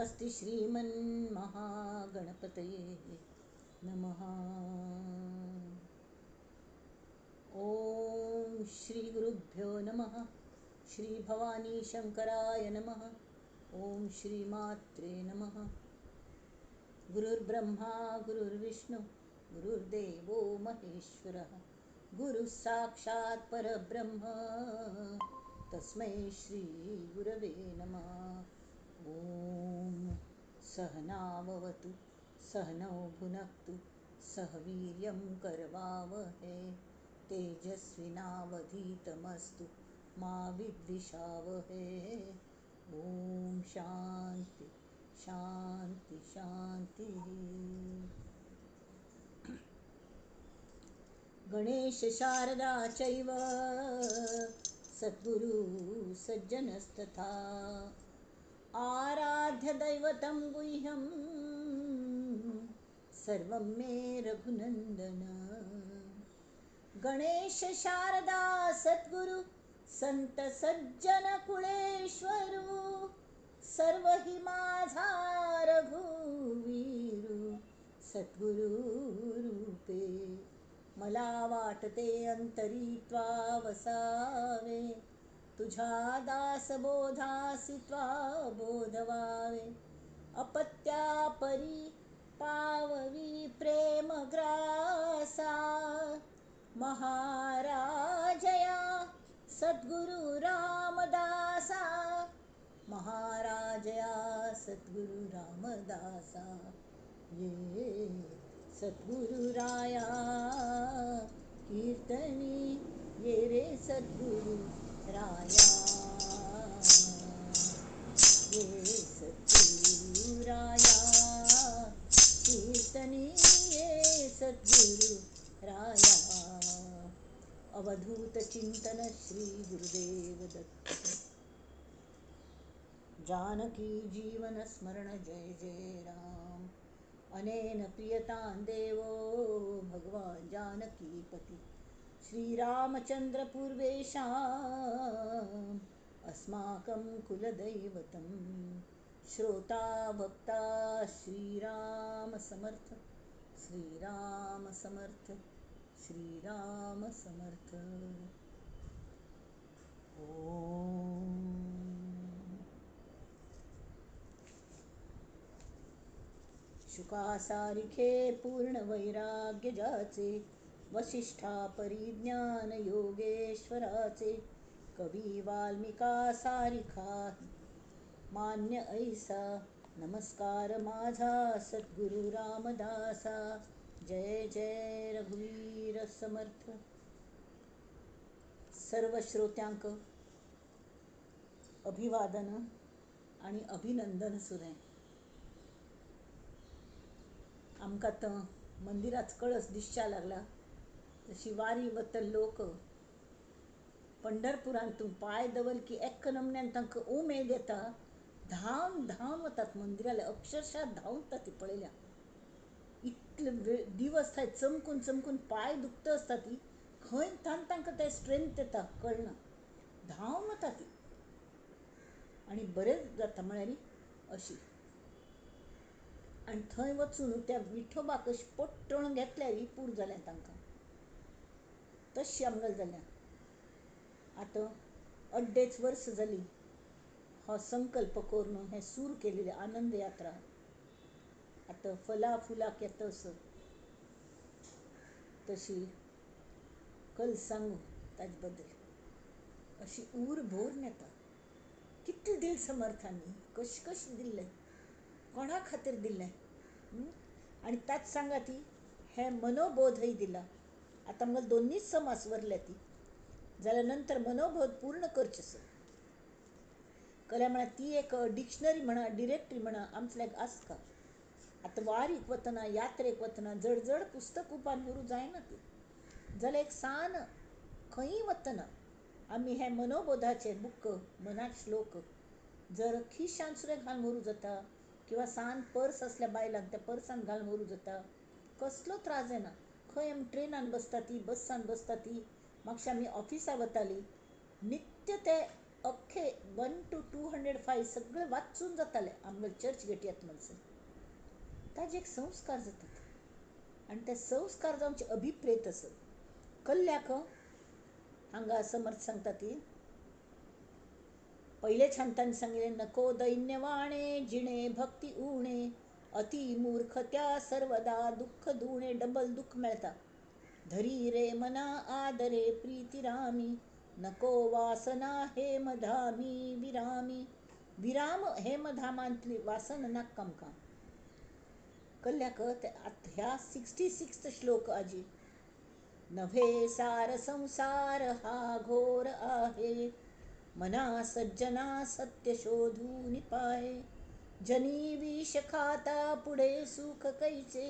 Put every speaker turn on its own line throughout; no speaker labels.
स्वस्ति श्रीमन्महागणपतये नमः। ॐ श्री गुरुभ्यो नमः। श्री भवानी शंकराय नमः। ॐ श्रीमात्रे नमः। गुरुर्ब्रह्मा गुरुर्विष्णु गुरुर्देवो महेश्वरः गुरुः साक्षात् परब्रह्म तस्मै श्री गुरवे नमः। ॐ सहनाववतु सहनौ भुनक्तु सह वीर्यं करवावहै तेजस्विनावधीतमस्तु मा विद्विषावहै। ॐ शान्ति शान्ति शान्तिः। गणेश शारदा चैव सद्गुरु सज्जनस्तथा आराध्य दैवतं गुह्यं सर्वं मे रघुनन्दन। गणेश शारदा सद्गुरु संत सज्जन कुळेश्वरू सर्व हि माझा रघुवीरू सद्गुरु रूपे मला वाटते अंतरी त्वा वसावे तुझा दास बोधासी त्वा बोधवावे अपत्यापरी पाववी प्रेम ग्रासा महाराजया सद्गुरु रामदासा महाराजया सद्गुरु रामदासा ये सद्गुरु राया कीर्तनी ये रे सद्गुरु राया ये सद्गुरु राया कीर्तनी ये सद्गुरु राया। अवधूत चिंतन श्री गुरुदेव दत्त। जानकी जीवन स्मरण जय जय राम। अनेन प्रियतां देवो भगवान् जानकीपति श्रीरामचन्द्र पूर्वेषाम् अस्माकं कुलदैवतं श्रोता भक्ता श्रीराम समर्थ श्रीराम समर्थ श्रीराम समर्थ। ओम शुकासारिखे पूर्ण वैराग्य जाचे वसिष्ठा परिज्ञान योगेश्वराचे कवी वाल्मिका सारिखा मान्य ऐसा नमस्कार माझा सद्गुरु रामदासा जय जय रघुवीर समर्थ। सर्व श्रोत्यांक अभिवादन आणि अभिनंदन सुरे। आमका तर मंदिरात कळस दिसच्या लागला तशी वारी वतल लोक पंढरपुरांतून पाय दवल की एक नमन्यान तांकां उमेद येता धांवन धांवन वतात मंदिराला अक्षरशः धांवतात ती पळयल्या इतले दिवस थंय चमकून चमकून पाय दुखत असता ती खंय तांकां ते स्ट्रेंथ येता कळना धांवन वता ती आणि बरेच जाता म्हळ्यार अशी आणि थंय वचून त्या विठोबा कशी पट्टण घेतल्यार पूर जालें तांकां तशी आमगेल जाल्या। आतां 2.5 वर्स जाली हो संकल्प करून हें सुरू केलेलें आनंद यात्रा आतां फला फुलाक येतस तशी कल सांगू ताजे बद्दल अशी उर भोर नेता कितले दिल समर्थांनी कशी कशी दिल्लें कोणा खातीर दिल्लें आणि ताच सांगा ती हे मनोबोधय दिला। आता मग दोन्हीच समास वरल्या ती जाल्यार नंतर मनोबोध पूर्ण करचेस कल्या म्हणा ती एक डिक्शनरी म्हणा डिरेक्टरी म्हणा आमचल्याक आसता। आता वारीक वतना यात्रेक वतना जड जड पुस्तक उपान व्हरू जायना ती जाल्यार एक सान खंयी वतना आमी हे मनोबोधाचे बुक मनात श्लोक जर खिशान सुद्दां घालून व्हरू जाता किंवा सान पर्स असल्या बायलांक त्या पर्सान घालून व्हरू जाता कसलो त्रास जायना। खंय आमी ट्रेनान बसता ती बसान बसता ती म्हापशा आमी ऑफिसा वताली नित्य ते अख्खे 1 to 205 सगळं वाचून जाताले आमगे चर्च गेटयात म्हणसर ताजे एक संस्कार जातात आणि ते संस्कार जावचे अभिप्रेत असत कल्ल्याक हांगा समर्थ सांगता ती पहिले छांतान सांगितले नको दैन्यवाणे जिणे भक्ती उणे अति मूर्ख त्या सर्वदा दुःख दुणे डबल दुःख मिळता धरी रे मना आदरे प्रीती रामी नको वासना हे मधामी विरामी विराम हे मधामांतली वासन नाक आमकां कल्ल्याक ह्या 66 श्लोक आजी नभे सार संसार हा घोर आहे मना सज्जना सत्य शोधून पाहे जनी विष खाता पुढे सुख कैचे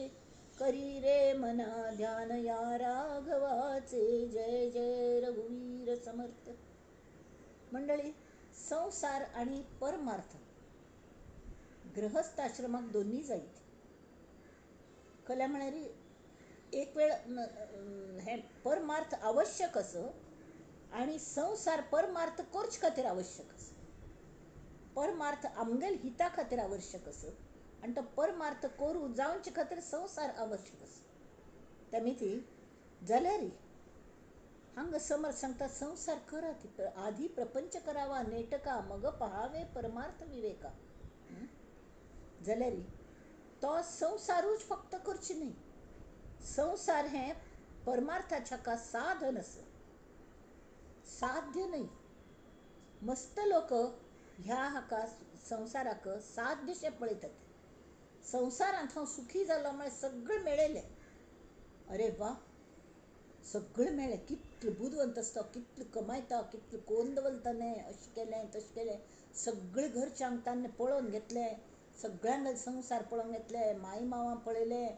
करी रे मना ध्यान या राघवाचे जय जय रघुवीर समर्थ मंडळी संसार आणि परमार्थ गृहस्थाश्रमाक दोन्ही जायत कल्या म्हणारी एक वेळ हे परमार्थ आवश्यक असं आणि संसार परमार्थ करच खातीर आवश्यक असं परमार्थ आमगेल हिता खातीर आवश्यक असं आणि तो परमार्थ करू जावचे खातीर संसार आवश्यक असं त्या मिती जाल्यार हांगा समर्थ सांगता संसार करा ती आधी प्रपंच करावा नेटका मग पहावे परमार्थ विवेका जाल्यार तो संसारूच फक्त करची नाही संसार हे परमार्थाच्या का साधन असं साध्य नाही मस्त लोक ह्या हाका संसाराक साध्यशे पळयतात संसारांत हांव सुखी जालो म्हळ्यार सगळें मेळयलें अरे वा सगळें मेळ्ळें कितलें बुदवंत आसता कितलें कमायता कितलें कोन्न दवरतालें अशें केलें तशें केलें सगळें घरच्यांक ताणें पळोवन घेतलें सगळ्यांक संसार पळोवन घेतलें माई मांवां पळयलें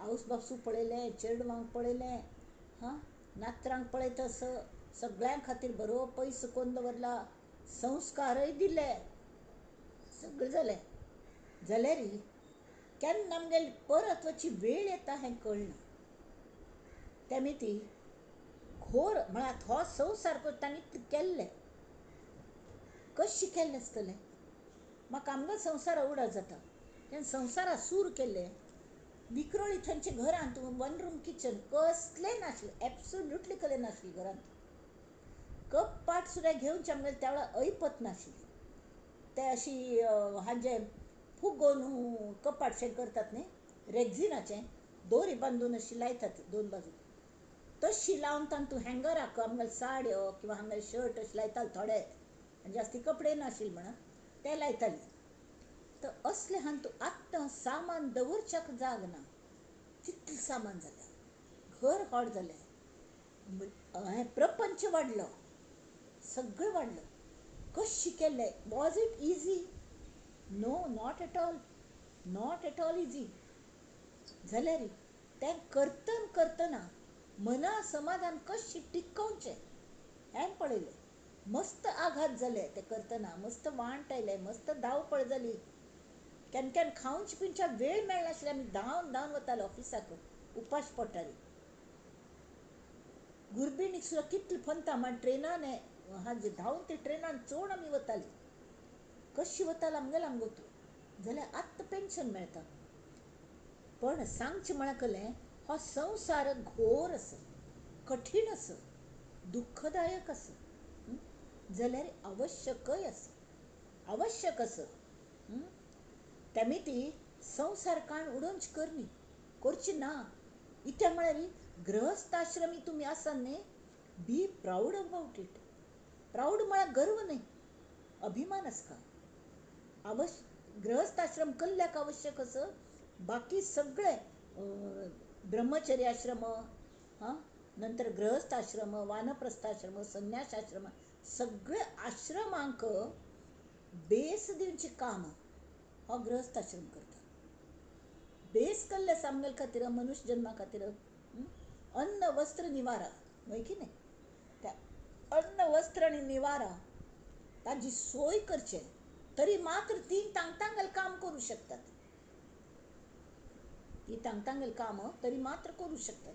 आवस बापूस पळयलें चेडवांक पळयलें हां नातरांक पळयता सगळ्यां खातीर बरो पयसो कोन्न दवरला संस्कारय दिले सगळें जालें जाल्यार केन्ना आमगेली परत वची वेळ येता हें कळना त्या मिती घोर म्हळ्यार हो संसार तांणी केल्ले कशें केल्लें आसतलें म्हाका आमगो संसार आवडा जाता तें संवसारा सूर केल्ले विक्रोळी थंयच्या घरांत 1 रूम किचन कसलें नाशिल्लें एब्सोल्युटली कसलें नाशिल्लें घरांत कप पाट सुद्दां घेवचे आमगेले त्या वेळार ऐपत नाशिल्ली ते अशी हाजे फुगोवन कपाटशें करतात न्ही रेग्झिनाचें दोरी बांदून अशी लायतात दोन बाजू तशी लावन तातूंत हँगराक आमगेले साड्यो किंवा आमगेले शर्ट अशें लायताले थोडे जास्ती कपडे नाशिल्ले म्हणून ते लायतालीं तर असले हातूं आत्तां सामान दवरच्याक जाग ना कितलें सामान जालें घर हॉट जालें प्रपंच वाडलो सगळें वाडलं कशें केलें was it easy no not at all easy जाल्यार तें करतना मना समाधान कशें टिकोवचें हें पळयलें मस्त आघात जाले ते करतना मस्त वांट आयलें मस्त धांवपळ जाली केन्ना खावचे पिवच्या वेळ मेळनाशिल्ले आमी धांवन वताले ऑफिसाक उपास पडटाली गुरबिणीक सुद्दां कितलें फनता मागीर ट्रेनान हाजे धांवन ते ट्रेनान चोड आमी वताली कशी वताली आमगेले आमगोतू जाल्यार आत्तां पेन्शन मेळटा पण सांगचें म्हळ्यार हो संवसार घोर आसा कठीण आसा दुःखदायक आसा जाल्यार आवश्यकय आसा त्या मिती संसार काण उडोवंच करची ना इत्या म्हळ्यार गृहस्थाश्रमी तुमी आसा न्ही be proud about it proud म्हळ्यार गर्व न्ही अभिमान आसता गृहस्थाश्रम कल्ल्याक आवश्यक असं बाकी सगळे ब्रह्मचर्याश्रम हां नंतर गृहस्थाश्रम वानप्रस्थाश्रम संन्यासाश्रम सगळे आश्रमांक बेस दिवचे काम हो गृहस्थाश्रम करता बेस केल्ले आमगेले खातीर मनुश्य जन्मा खातीर अन्न वस्त्र निवारा वय की नाही त्या अन्न वस्त्र आणि निवारा ताजी सोय करचे तरी मात्र ती तांगेल काम करू शकतात ती तांगेल काम तरी मात्र करू शकतात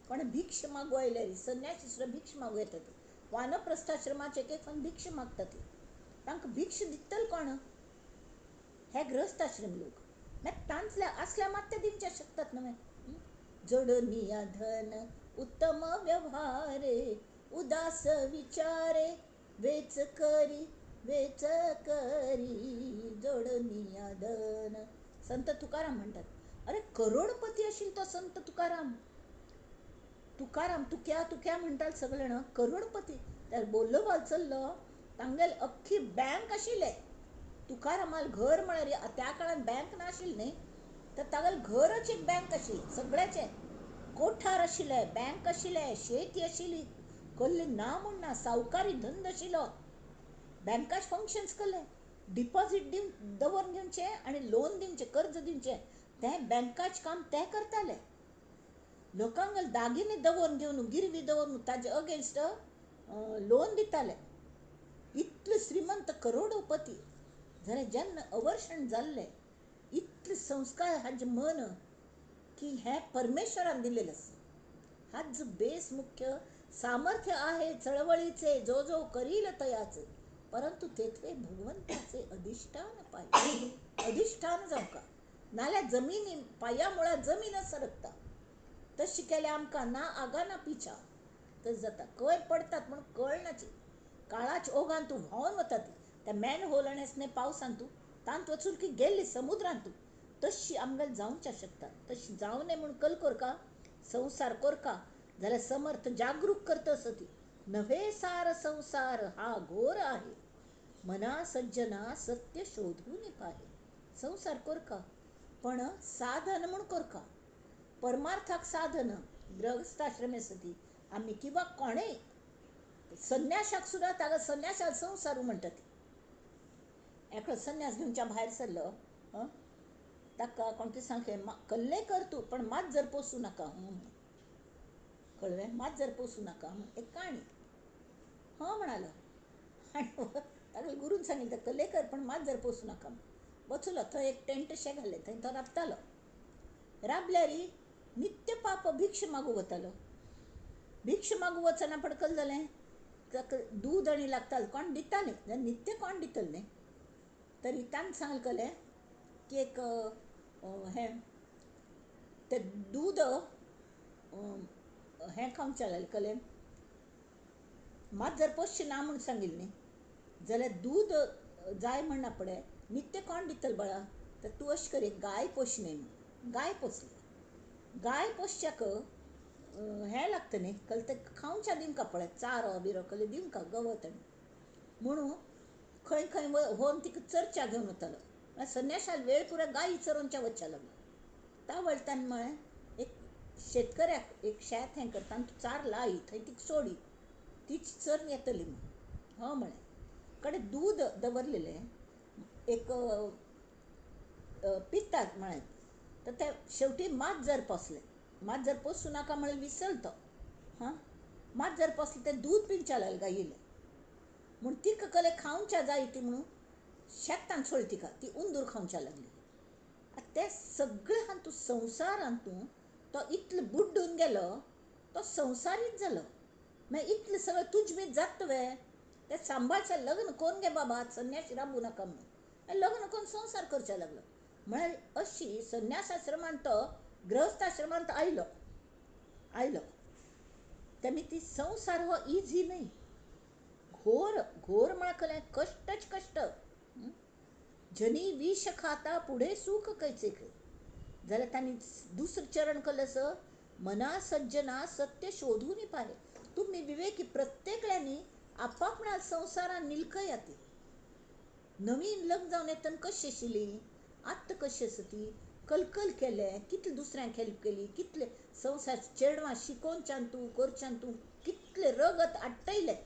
पण भिक्ष मागवायले संन्यासी सुद्धा भिक्ष मागू येतात वानप्रस्थाश्रमाचे एक पण भिक्ष मागतात तांकां भिक्ष दितल कोण? हे ग्रहस्थाश्रम लोक. मागीर तांतल्या असल्या मात ते दिवचे शकतात न्हय. जोडनिया धन उत्तम व्यवहारे, उदास विचारे वेच करी वेच करी, जोडनिया धन. संत तुकाराम म्हणतात. अरे करोडपती असेल तो संत तुकाराम. तुकाराम तुक्या तुक्या म्हणटात सगळे जाण. करोडपती. त्याला बोल्लो चल्लो तांगेल अख्खी बँक आशिल्ले. तुकारामाल घर म्हळ्यार त्या काळात बँक नाशिल्ली न्ही, तर तागेल घरच एक बँक आशिल्ली सगळ्याचे. कोठार आशिल्ले, बँक आशिल्ले, शेती आशिल्ली, कसली ना म्हण ना, सावकारी धंदो आशिल्लो. बँकाच फंक्शन्स केले. डिपॉझिट दवरून दिवचे आनी लोन दिवचे, कर्ज दिवचे, तें बँकाच काम ते करताले. लोकांक दागिने दवरून दिवन, गिरवी दवरून ताजे अगेन्स्ट लोन दिताले. इतले श्रीमंत करोडपती. जाल्यार जेन्ना अवर्षण जाल्ले, इतले संस्कार हाजे मन की हे परमेश्वरान दिलेले आसा. हाच बेस मुख्य सामर्थ्य आहे चळवळीचे, जो जो करील तयाचे, परंतु तेथले भगवंताचे अधिष्ठान पाहिजे. अधिष्ठान जावका, नाल्यार जमिनी पाया मुळा जमीन सरकता. तशी केल्या आमकां ना आगा ना पिछा. तस जाता. खंय पडटात म्हण कळनाची. काळाच्या ओघान तूं व्हांवन वता ती. त्या मॅन होल आनी पावसान तूं तांत वचून की गेल्ली समुद्रांत तूं. तशी आमगेल जावच्या शकता. तशी जावं नये म्हूण कल करका, संसार करका, जाल्यार समर्थ जागरूक करता ती. नव्हे सार संसार हा घोर आहे, मना सज्जना सत्य शोधून पाहे. संसार करका, पण साधन म्हूण करका. परमार्थाक साधन ग्रहस्थाश्रमे सती आम्ही किंवा कोणेय संन्याशाक सुद्धा ताका संन्याशाला संसारू म्हणटात. एकलो संन्यास घेवच्या भायर सरलो, ताका कोण कितें सांगलें, कल्लें कर तूं पण मात जर पोसू नाका. कळ्ळें? मात जर पोसू नाका. एक काणी म्हणालो. आनी ताका गुरून सांगिल्लें कल्लें कर पण मात जर पोसू नाका. वचूलो थंय एक टेंट शे घाल्ले, थंय तो राबतालो. राबल्यार नित्य पाप भिक्ष मागू वतालो. भिक्ष मागू वचना पडकल जालें, ताका दूद आनी लागतालें, कोण दितालें, नित्य कोण दितलें न्ही. तरी तांणे सांगलें की एक हें तें दूद हें खावचें लागलें, कळ्ळें. मात जर पोसचें ना म्हूण सांगिल्लें न्ही, जाल्यार दूद जाय म्हणना पडे, नित्य कोण दितलें बाळा. तर तूं अशें कर, एक गाय पोश न्ही म्हूण. गाय पोसली. गाय पोसच्याक हें लागता न्ही, कळ्ळें, तें खावच्या दिवंका पळय, चारो बिरो कसलें दिवंका, गवत आनी म्हणून खंय खंय व्होवन तिका चरच्या घेवन वतालो. संन्याशाल वेळ पुरो गायी चरोवच्या वचच्या लागलो. ता वळटा ताणें म्हळें, एक शेतकऱ्याक एक शेत हें करता आनी तूं चार लाई, थंय तिका सोडी, तीच चरन येतली म्हूण. म्हळें. कडेन दूद दवरलेलें एक पितात म्हळें. तर ते शेवटी मात जर पोसलें. मात जर पोसूं नाका म्हळें विसरलो तो. मात जर पोसलें तें दूद पिवच्या लागलें गायेलें. म्हूण तिका कळ्ळें खावच्या जाय ती म्हणून शेतांत सोडली तिका. ती उंदूर खावच्या लागली. ते सगळे हातूंत संवसार हातूंत तो इतलो बुड्डून गेलो, तो संवसारीच जालो. मागीर इतलें सगळें तुजबीत जाता वे. ते सांबाळचें, लग्न कोन्न गे बाबा, संन्याशी राबूं नाका म्हणून लग्न करून संवसार करचें लागलो. म्हळ्यार अशी संन्यासाश्रमांत तो ग्रहस्थाश्रमांत आयलो. तेमी ती संवसार हो इझी न्ही. घोर घोर म्हळ्यार कळ्ळें, कश्टच कश्ट. जनी विष खाता पुढे सुख कैचे. जाल्यार तांणी दुसरं चरण केलं असं, मना सज्जना सत्य शोधून पाहे. तुम्ही विवेकी प्रत्येकल्यानी आपापणाल संसारान निलकयाती. नवीन लग्न जावन येतना कशी आशिल्ली, आत्तां कशी आसा ती, कलकल केलें, कितले दुसऱ्यांक हेल्प केली, कितले संवसार चेडवां शिकोवच्यान तूं करच्यान तूं कितले रगत आडटयलें.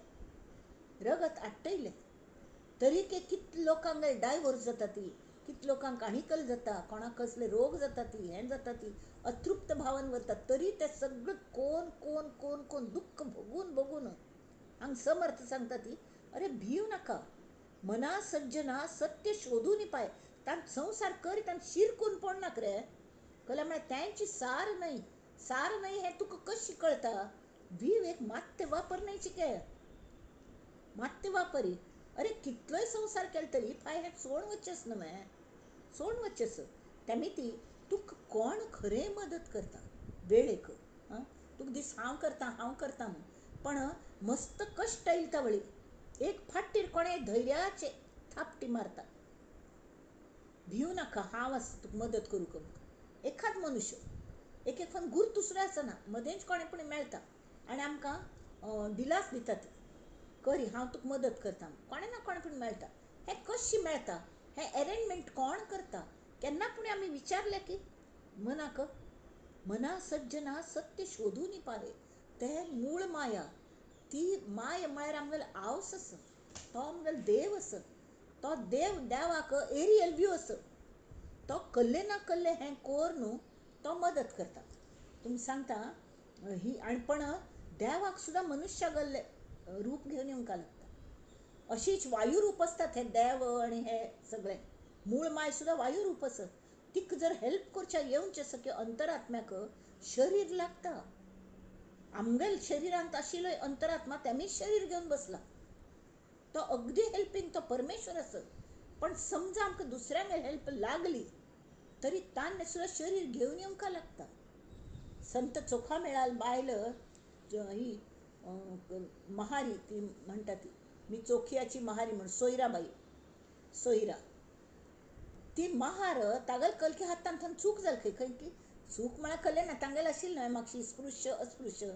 तरीके कितले लोकांक डायवोर्स जाता ती, कितले लोकांक आनीकल जाता, कोणाक कसले रोग जाता ती, हें जाता ती, अतृप्त भावान वता. तरी ते सगळें कोण कोण कोण कोण दुख्ख भोगून हांग समर्थ सांगता ती, अरे भिव नाका, मना सज्जना सत्य शोधून पाय. तांत संसार करीत आनी शिरकून पडनाक रे. कळ्ळें? म्हळ्यार तेंची सार नाही हें तुका कशी कळटा. विवेक मात्ते वापर न्हय चिके, मात्ते वापरी. अरे कितलोय संसार केलो तरी पांय हें सोड वच्चेस न्हू हे सोड वच्चेस तेमी ती तुका कोण खरें मदत करता वेळेक तुका दीस हांव करता म्हूण पण मस्त कश्ट येता वळी एक फाटीर कोणें धैर्याचे थापटी मारता भिवू नाका हांव आसा तुका मदत करूंक एखाद मनुष्य एक एक फावट गुर्तू सुद्दां आसना मदेंच कोणें पूण मेळटा आनी आमकां दिलास दिता ती करी हांव तुका मदत करता कोणें ना कोणें पूण मेळटा हें कशें मेळटा हें अरेंजमेंट कोण करता केन्ना पूण आमी विचारलें की मनाक मना सज्जना सत्य शोधून पाहे तें मूळ माया ती माय म्हळ्यार आमगेलो आवस आसा तो आमगेलो देव आसा तो देवाक एरियल व्यू आसा तो कल्ले ना कल्ले हें कोर न्हू तो मदत करता तुमी सांगता ही आनी पण देवाक सुद्दां मनुश्या गल्ले रूप घेवन येवंक लागता अशीच वायू रूप आसतात हे देव आनी हे सगळे मूळ माय सुद्दां वायू रूप आसा तिका जर हेल्प करचें येवचें आसा की अंतरात्म्याक शरीर लागता आमगेल शरिरांत आशिल्लो अंतरात्मा तेमीच शरीर घेवन बसला तो अगदी हेल्पींग तो परमेश्वर आसा पण समजा आमकां दुसऱ्यांक हेल्प लागली तरी ताणें सुद्दां शरीर घेवन येवंक लागता संत चोखा मेळाल बायल ही महारी ती म्हणटा ती मी चोखयाची महारी म्हण सोयराबाई सोयरा ती महार तागेल कलकी हातान थंय चूक जाली खंय की चूक म्हळ्यार कळ्ळें ना तांगेल आशिल्लें न्हय मातशी स्पृश्य अस्पृश्य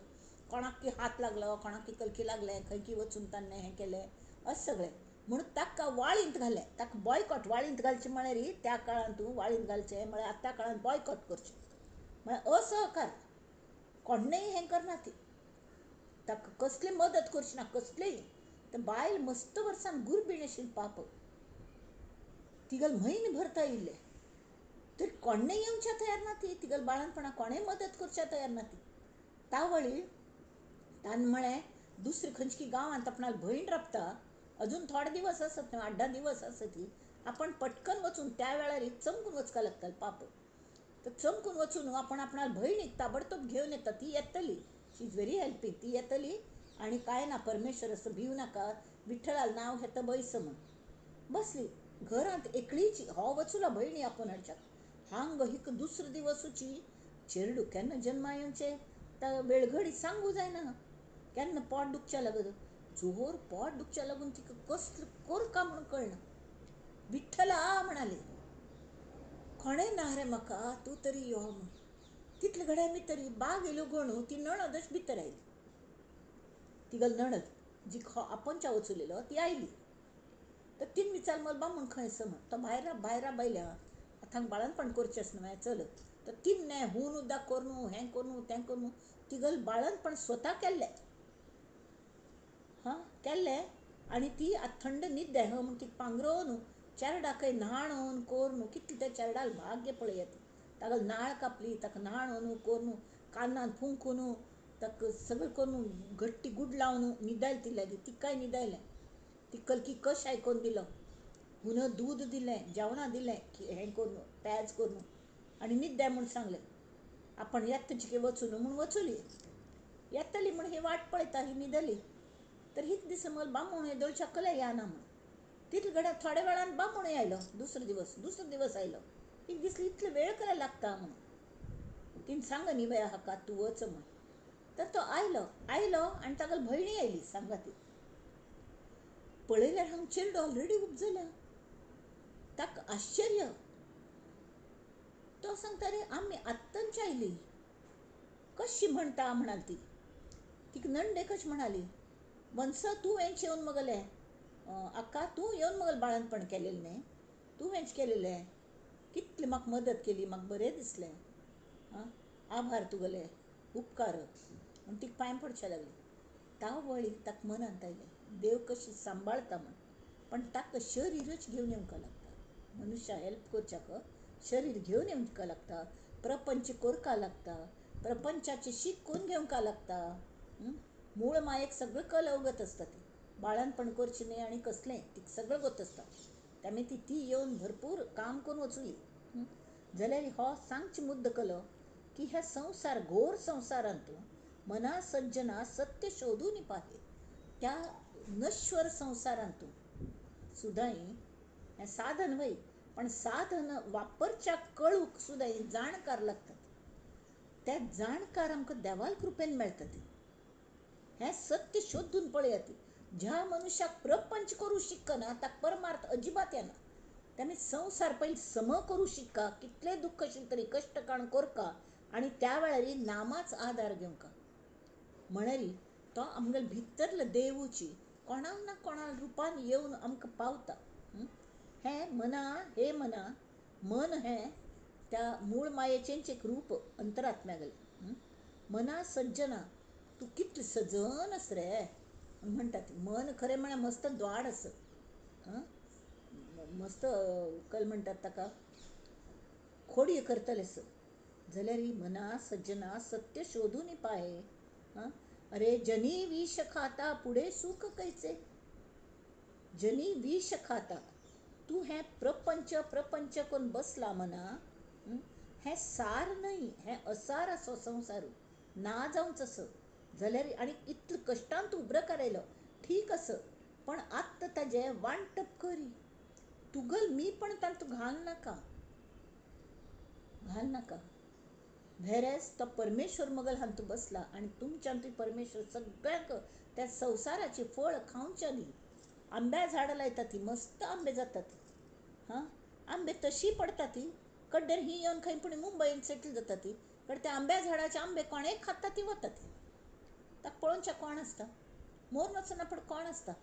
कोणाक की हात लागलो कोणाक की कलकी लागलें खंय की वचून ताणें हें केलें अशें सगळें म्हणून ताका वाळींत घालें ताका बॉयकॉट वाळींत घालचें म्हळ्यार त्या काळांत तूं वाळींत घालचें म्हळ्यार त्या काळांत बॉयकॉट करचें म्हळ्यार असहकार कोणेंय हें करना ती ताका कसली मदत करची ना कसलीय तर बायल मस्त वर्सान गुरबीण आशिल्ली पाप तिगल म्हयने भरता येयल्ले तरी कोणें येवच्या तयार ना ती तिगल बाळणपणा कोणें मदत करच्या तयार ना ती तावळी तान म्हळें दुसरी खंयची गांवांत आपणाल भयण राबता अजून थोडे दिवस आसत न्हू 8-10 दिवस आसा ती आपण पटकन वचून त्या वेळार चमकून वचका लागताले पाप तर चमकून वचून आपण आपणाल भयणीक ताबडतोब घेवन येता ती येतली शी इज व्हेरी हेल्पींग ती येतली आनी कांय ना परमेश्वर असं भिवू नाका विठ्ठलाल नांव घेता बैस म्हूण बसली घरांत एकलीची हो वचूला भयणी आपण हाडच्याक हांग हिक दुसरो दिवसूची चेडूं केन्ना जन्मा येवचें तर वेळघडी सांगू जायना केन्ना पोट दुखचें लागत जोर पोट दुखचें लागून तिका कसलें करता म्हूण कळना विठ्ठला म्हणाली कोणें ना रे म्हाका तूं तरी यो म्हूण तितले घड्या भितर बाग येयलो गणू ती नणदच भितर आयली तिगल नणद जी आपणच्या वचूलेलो ती आयली तर तीन विचार मला बा म्हूण खंय आसा म्हण तो भायरा बायल्या आतां बाळणपण करचेंच न्हय चल तर तीन न्हय हून उद्दां करूं हें करूं तें करूं तिगल बाळणपण स्वता केल्लें केल्लें आनी ती आतां थंड न्हिद म्हूण ती पांगरून चेरडाकय न्हाणून कोरून कितलें त्या चेरडाल भाग्य पळयात ताका नाळ कापली ताका न्हाणून कोरून कानांत फुंकून ताका सगळें करून गट्टी गूड लावन न्हिदायली ती लागीं ती काय न्हिदायलें ती कलकी कश आयकोन दिलो हुन दूद दिलें जेवणां दिलें हें करून पेज करून आनी न्हिद्या म्हूण सांगलें आपण येत्तची वचून म्हूण वचूली येतली म्हूण ही वाट पळयता ही न्हिदली तर हीच दिसा मला बामूण येदोळ शकले याना म्हूण तितले घड्या थोड्या वेळान बामूण आयलो दुसरो दिवस आयलो एक दिसली इतलो वेळ करायला लागता म्हूण तिन सांग न्ही बाय हाका तूं वच म्हूण तर तो आयलो आनी तागेल भयणी आयली सांगाती पळयल्यार हांव चेडूं ऑलरेडी उपजल्या ताका आश्चर्य तो सांगता रे आमी आत्तांच आयली कशी म्हणटा म्हणाली ती तिका नंडे कशी म्हणाली मनसा तूं हेंच येवन मगलें आक्का तूं येवन मगलें बाळणपण केलेलें न्ही तूं हेंच केलेलें कितली म्हाका मदत केली म्हाका बरें दिसलें आभार तुगेले उपकार म्हूण तिका पांय पडचें लागली तावळी ताका मनांत आयलें देव कशी सांबाळता म्हूण पण ताका शरीरच घेवन येवंक लागता मनुश्या हेल्प करच्याक शरीर घेवन येवंक लागता प्रपंच करका लागता प्रपंचाचें शिकून घेवंक लागता मूळ मायेक सगळें कल अवगत आसता ती बाळणपण करचें न्ही आनी कसलें तिका सगळें गत आसता त्यामुळे ती येवन भरपूर काम करून वचुली जाल्यार हो सांगची मुद्द कलो की ह्या संसार घोर संसारांत मना सज्जना सत्य शोधून पाहे त्या नश्वर संसारांत सुद्दां हें साधन वय, पण साधन वापरच्या कळूक सुद्दां जाणकार लागतात. त्या जाणकार आमकां देवाल कृपेन मेळटा ती. हें सत्य शोधून पळयात. ज्या मनशाक प्रपंच करू शिकना ताका परमार्थ अजिबात येना. त्याने संसार पयलीं सम करू शिका, कितले दुःख आशिल्ले तरी कश्ट काण कोरका, आनी त्या वेळार नामाच आदार घेवंका. म्हळ्यार तो आमगे भितरले देवूची कोणाक ना कोणाक रुपान येवन आमकां पावता. हें मना, हे मना, मन हें त्या मूळ मायेचेंच एक रूप अंतरात्म्यागेलें. मना सज्जना, तूं कितलें सजन आस रे म्हणटा ती. मन खरें म्हळ्यार मस्त द्वाड आस, मस्त कल म्हणटात ताका खोडये करतले आस. जाल्यार ही मना सज्जना सत्य शोधून पाहे. अरे जनी विष खाता पुढे सुख कैचे. जनी विष खाता, तू हें प्रपंच प्रपंच करून बसला मना. हें सार न्हय, हें असार असो संवसार ना जावंच असो. जाल्यार आनी इतले कश्टांत उबरो करायलो ठीक आस, पण आत्त ताजें वांटप करी. तुगल मी पण तातूंत घाल नाका. व्हेरेज तो परमेश्वर मगल हातूंत बसला आनी तुमच्यान ती परमेश्वर सगळ्यांक त्या संवसाराची फळ खावच्या दी. आंब्या झाडां लायता ती, मस्त आंबे जातात. आंबे तशी पडटा ती, कड्डेर ही येवन खंय पूण मुंबईन सेटल जाता ती. पण त्या आंब्या झाडाचे आंबे कोणेय खाता ती वता ती. ताका पळोवच्या कोण आसता? मोर वचना पूण कोण आसता?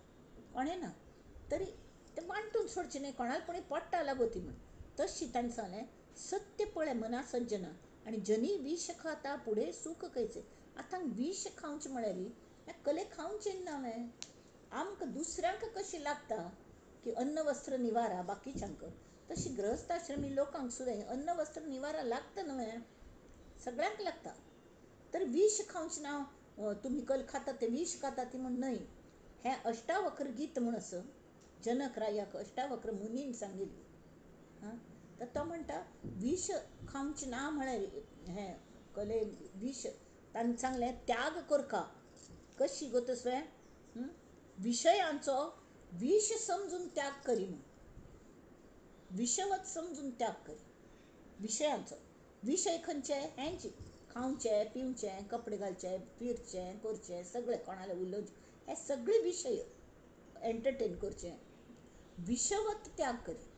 कोणें ना. तरी ते वांटून सोडचें न्ही, कोणाल कोणी पडटा लागो ती म्हण. तशी ताणें सांगलें सत्य पळय मना सज्जना, आनी जनी विष खाता पुढे सुख कैचे. आतां विष खावचें म्हळ्यार हें कले खावचें न्हय. आमकां दुसऱ्यांक कशी लागता की अन्न वस्त्र निवारा बाकीच्यांक, तशी ग्रहस्थाश्रमी लोकांक सुद्दां अन्न वस्त्र निवारा लागता न्हय, सगळ्यांक लागता. तर विष खावचें ना, तुमी कल खाता ते विष खाता ती म्हण न्हय. हें अष्टावक्र गीत म्हण आसा, जनक रायाक अष्टावक्र मुनीन सांगिल्ली. तर तो म्हणटा विष खावचें ना म्हळ्यार हें कले विष ताणें सांगलें त्याग करका. कशी गो तसलें विशयांचो विष समजून त्याग करी म्हण. विषवत समजून त्याग करी विशयांचो. विशय खंयचे? हेंचे खावचें पिवचें, कपडे घालचे, फिरचें करचें, सगळें कोणालें उलोवचें, हे सगळे विशय एंटरटेन करचें. विषवत त्याग करी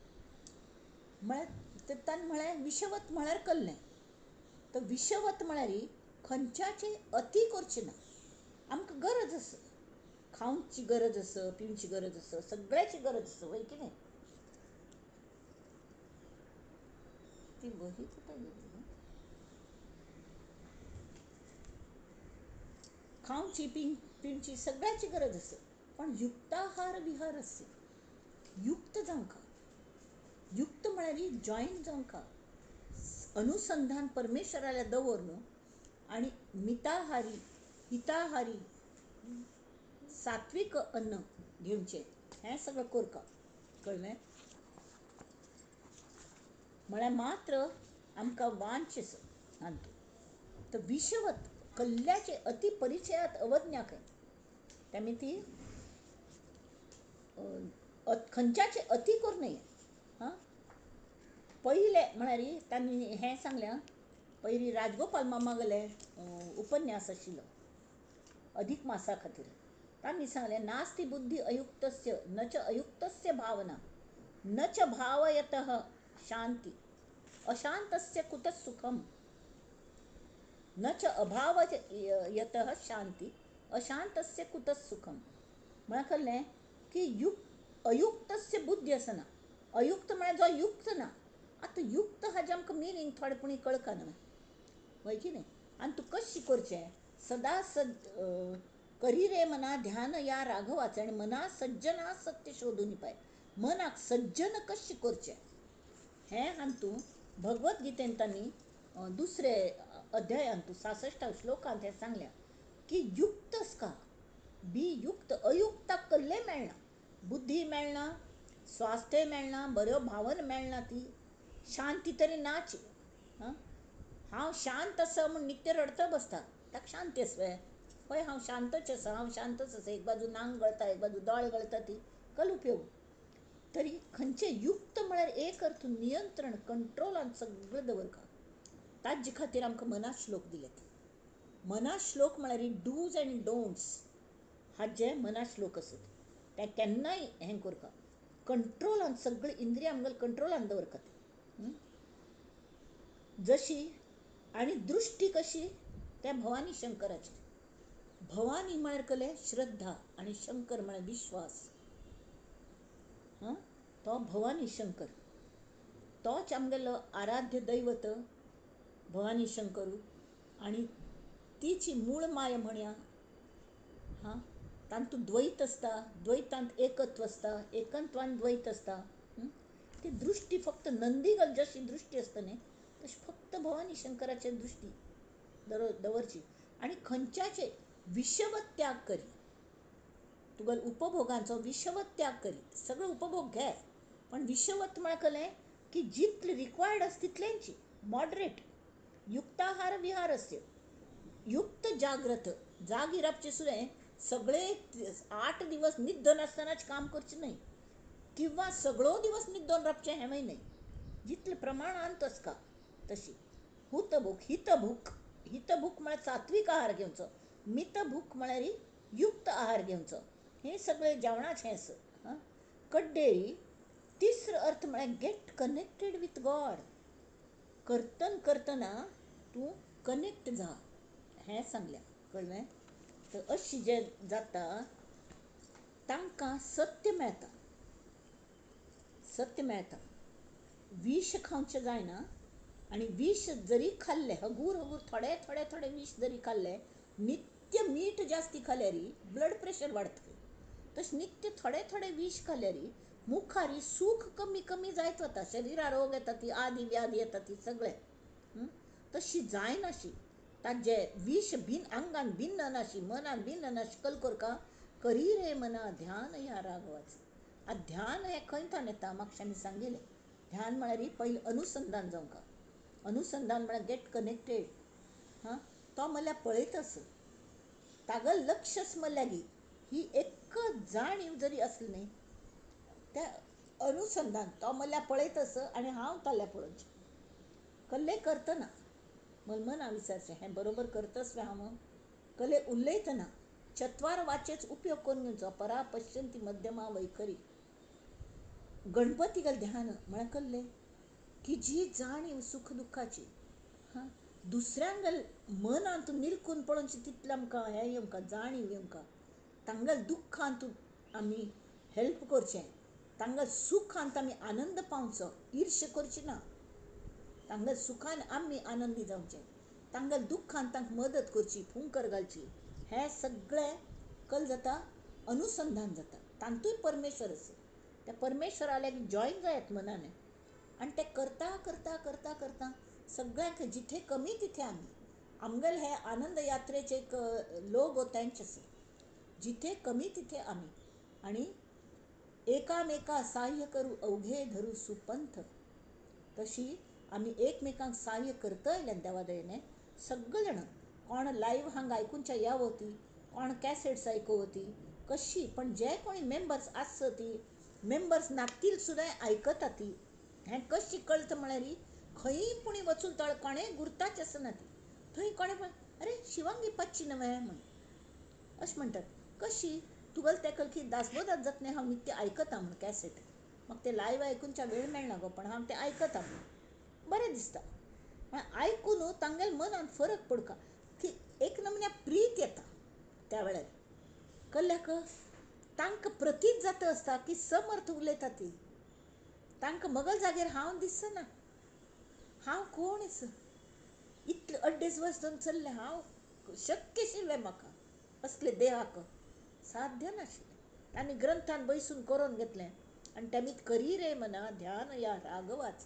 म्हळ्यार ताणें म्हळें विषवत म्हळ्यार कल्लें. तर विषवत म्हळ्यार खंयच्याचें अती करचें ना. आमकां गरज आसा, खावची गरज आसा, पिवची गरज आसा, सगळ्याची गरज आसा, वय की न्ही. ती वही कुठे गेली? खावची पिवची सगळ्याची गरज आसा, पण युक्ताहार विहार आसा. युक्त जावंका. युक्त म्हळ्यार जॉयंट जावंका. अनुसंधान परमेश्वराल्या दवरलो आनी मिताहारी हिताहारी सात्विक अन्न घेवचें, हें सगळं करता. कळ्ळें? म्हळ्यार मात्र आमकां वांच हांतू. तर विषवत कल्ल्याचे अति परिचयात अवज्ञाक आहे. त्यामुळे ती खंयच्याचे अति करूं नये. पहिले म्हळ्यार तांणी हें सांगलें, पयलीं राजगोपाल मामागेलें उपन्यास आशिल्लो अधिक मासा खातीर. तांणी सांगलें नास्ति बुद्धी अयुक्तस्य न च अयुक्तस्य भावना न च भावयतः शांति अशांतस्य कुतः सुखम न च अभावयतः शांति अशांतस्य कुतः सुखम. म्हळ्यार कळ्ळें की अयुक्तस्य बुद्धी आसना. अयुक्त म्हळ्यार जो युक्त ना. आतां युक्त हाजें आमकां मिनींग थोडेपणी कळका न्हय, वय की न्ही. आनी तूं कशें करचें सदा करी रे मना ध्यान या राघवाचें आनी मना सज्जना सत्य शोधून पाय. मनाक सज्जन कशें करचें हें हातूं भगवत गीतेन तांणी दुसरे अध्यायांत 66 श्लोकांत हें सांगल्या की युक्त आसका. युक्त अयुक्ताक कसलें मेळना. बुद्धी मेळना, स्वास्थ्य मेळना, बऱ्यो भावना मेळना, ती शांती तरी नाची. हांव शांत आसा म्हूण नित्य रडत बसता, ताका शांती आसलें. पळय हांव शांतच आसा, एक बाजू नांग गळटा, एक बाजू दोळे गळटा, ती कल उपयोग. तरी खंयचे युक्त म्हळ्यार एक अर्थ नियंत्रण कंट्रोलान सगळं दवरका. ताजे खातीर आमकां मना श्लोक दिलेत. मना श्लोक म्हळ्यार डूज अँड डोंट्स हाजे मना श्लोक आसत. ते केन्नाय हें करता कंट्रोलान सगळी इंद्रियां आमगेल कंट्रोलान दवरतात. जशी आनी दृश्टी कशी त्या भवानी शंकराची. भवानी म्हळ्यार कले श्रद्धा आनी शंकर म्हळ्यार विश्वास. तो भवानी शंकर तोच आमगेलो आराध्य दैवत भवानी शंकरू. आनी तिची मूळ माय म्हणया तातूंत द्वैत आसता, द्वैतांत एकत्व आसता, एकत्वान द्वैत आसता. ती दृश्टी फक्त नंदीगल जशी दृश्टी आसता न्ही तशी फक्त भवानी शंकराची दृश्टी दवरची. आनी खंयच्याचे विशवत त्याग करी. तुगेल उपभोगांचो विशवत त्याग करी. सगळं उपभोग घे पण विशवत म्हळ्यार कलें की जितले रिक्वायर्ड आसा तितलेंची मॉडरेट. युक्ताहार विहार असते. युक्त जाग्रत जागी रावचे सुद्दां सगळे 8 दिवस न्हिदून आसतनाच काम करचें न्हय किंवा सगळो दिवस न्हिदून रावचें हेंवूय न्हय. जितले प्रमाणांत आसता तशी. हुतभूक हितभूक. हितभूक म्हळ्यार सात्वीक आहार घेवचो. मितभूक म्हळ्यार युक्त आहार घेवचो. हे सगळे जेवणाचें आसा. कड्डेरी तिसरो अर्थ म्हळ्यार गेट कनेक्टेड विथ गॉड. करतना तूं कनेक्ट जा हें सांगलें. कळ्ळें. तर अशी जे जाता तांकां सत्य मेळटा. सत्य मेळटा. विश खावचें जायना. आनी विश जरी खाल्लें हगूर हगूर थोडे थोडे थोडे विश जरी खाल्लें नित्य मीठ जास्ती खाल्यार ब्लड प्रेशर वाडटा. तशें नित्य थोडे थोडे विश खाल्यार मुखारी सूख कमी कमी जायत वता. शरिरा रोग येता ती आदी व्याधी येता ती सगळे तशी जायनाशी. ताजे विश अंगान भिन्न नाशी मनान भिन्न नाशी. कलकोरका करी रे मना ध्यान या राघवाचे. ध्यान हें खंयच्यान येता म्हाका सांगिल्लें. ध्यान म्हळ्यार पयलीं अनुसंधान जावंका. अनुसंधान म्हळ्यार गेट कनेक्टेड. तो म्हणल्यार पळयतस तागेल लक्षच म्हणल्यार ही एकच जाणीव जरी आसली न्ही त्या अनुसंधान तो म्हणल्यार पळयतस आनी हांव ताल्ल्या पळोवचें. कल्ले करतना मना विचारचें हें बरोबर करतस रे हांव. कले उलयतना चत्वार वाचेच उपयोग करून घेवचो. परा पश्यंती मध्यमा वैखरी. गणपतीगेल ध्यान म्हळ्यार कल्ले की जी जाणीव सुख दुखाची दुसऱ्यांगेल मनांत निरकून पळोवची तितलें आमकां हें येवंका जाणीव येवंका. तांगेल दुख्खांत आमी हेल्प करचें. तांगेल सुखांत आमी आनंद पावचो. ईर्श करची ना. तांगेल सुखान आमी आनंदी जावचें. तांगेल दुख्खांत तांकां मदत करची फुंकर घालची. हें सगळें कल जाता अनुसंधान जाता. तांतूय परमेश्वर आसा. त्या परमेश्वर आल्या की जॉयन जायत मनान. आनी तें करता करता करता करता सगळ्यांक जिथे कमी तिथे आमी आमगेल हे आनंद यात्रेचे एक लोगो तेंच आसा. जिथे कमी तिथे आमी आनी एकामेका सहाय्य करू अवघे धरू सुपंथ. तशी आमी एकमेकांक सहाय्य करता आयल्यान देवा दयेन सगळे जाण. कोण लायव्ह हांगा आयकूनच्या यावती कोण कॅसेट्स आयकवती कशी पण जे कोणी मेंबर्स आसत ती मेंबर्स नातील सुद्दां आयकता ती. हें कशी कळटा म्हळ्यार खंयी पुणी वचून तळ कोणेंय गुर्ताच आसना ती. थंय कोणें पण अरे शिवांगी पाच्ची नवें म्हण अशें म्हणटात. कशी तुगेल तेकल की दासबोदात जातलें हांव नित्य आयकता म्हण कॅसेट. म्हाका ते लायव्ह आयकूनच्या वेळ मेळना गो पण हांव तें आयकता म्हण बरें दिसता. आयकून तांगेल मनान फरक पडका की एक नमुन्या प्रीत येता त्या वेळार. कळ्ळ्याक तांकां प्रतीत जाता आसता की समर्थ उलयता ती. तांकां मगल जाग्यार हांव दिसना. हांव कोण आसा इतले अड्डेज वर्स जावन चल्लें हांव शक्य आशिल्लें म्हाका असले देहाक साध्य नाशिल्लें. तांणी ग्रंथान बैसून करून घेतलें आनी तेमीत करी रे मना ध्यान या राघवाच.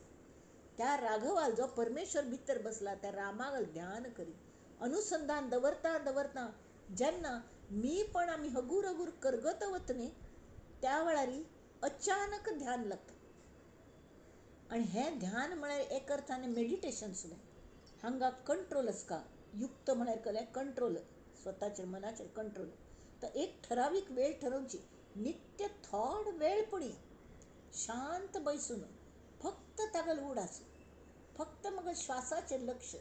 त्या राघवाल जो परमेश्वर भितर बसला त्या रामागल ध्यान करी. अनुसंधान दवरता दवरता जेन्ना मी पण आमी हगूर हगूर करगत वता न्ही त्या वेळार अचानक ध्यान लागता. आनी हें ध्यान म्हळ्यार एक अर्थान मेडिटेशन सुद्दां. हांगा कंट्रोल आसता. युक्त म्हळ्यार कलें कंट्रोल स्वताचेर मनाचेर कंट्रोल. तर एक ठरावीक वेळ ठरोवची. नित्य थोड वेळ पुणी शांत बैसून फक्त तागल उडाच, फक्त मग श्वासाचे लक्ष,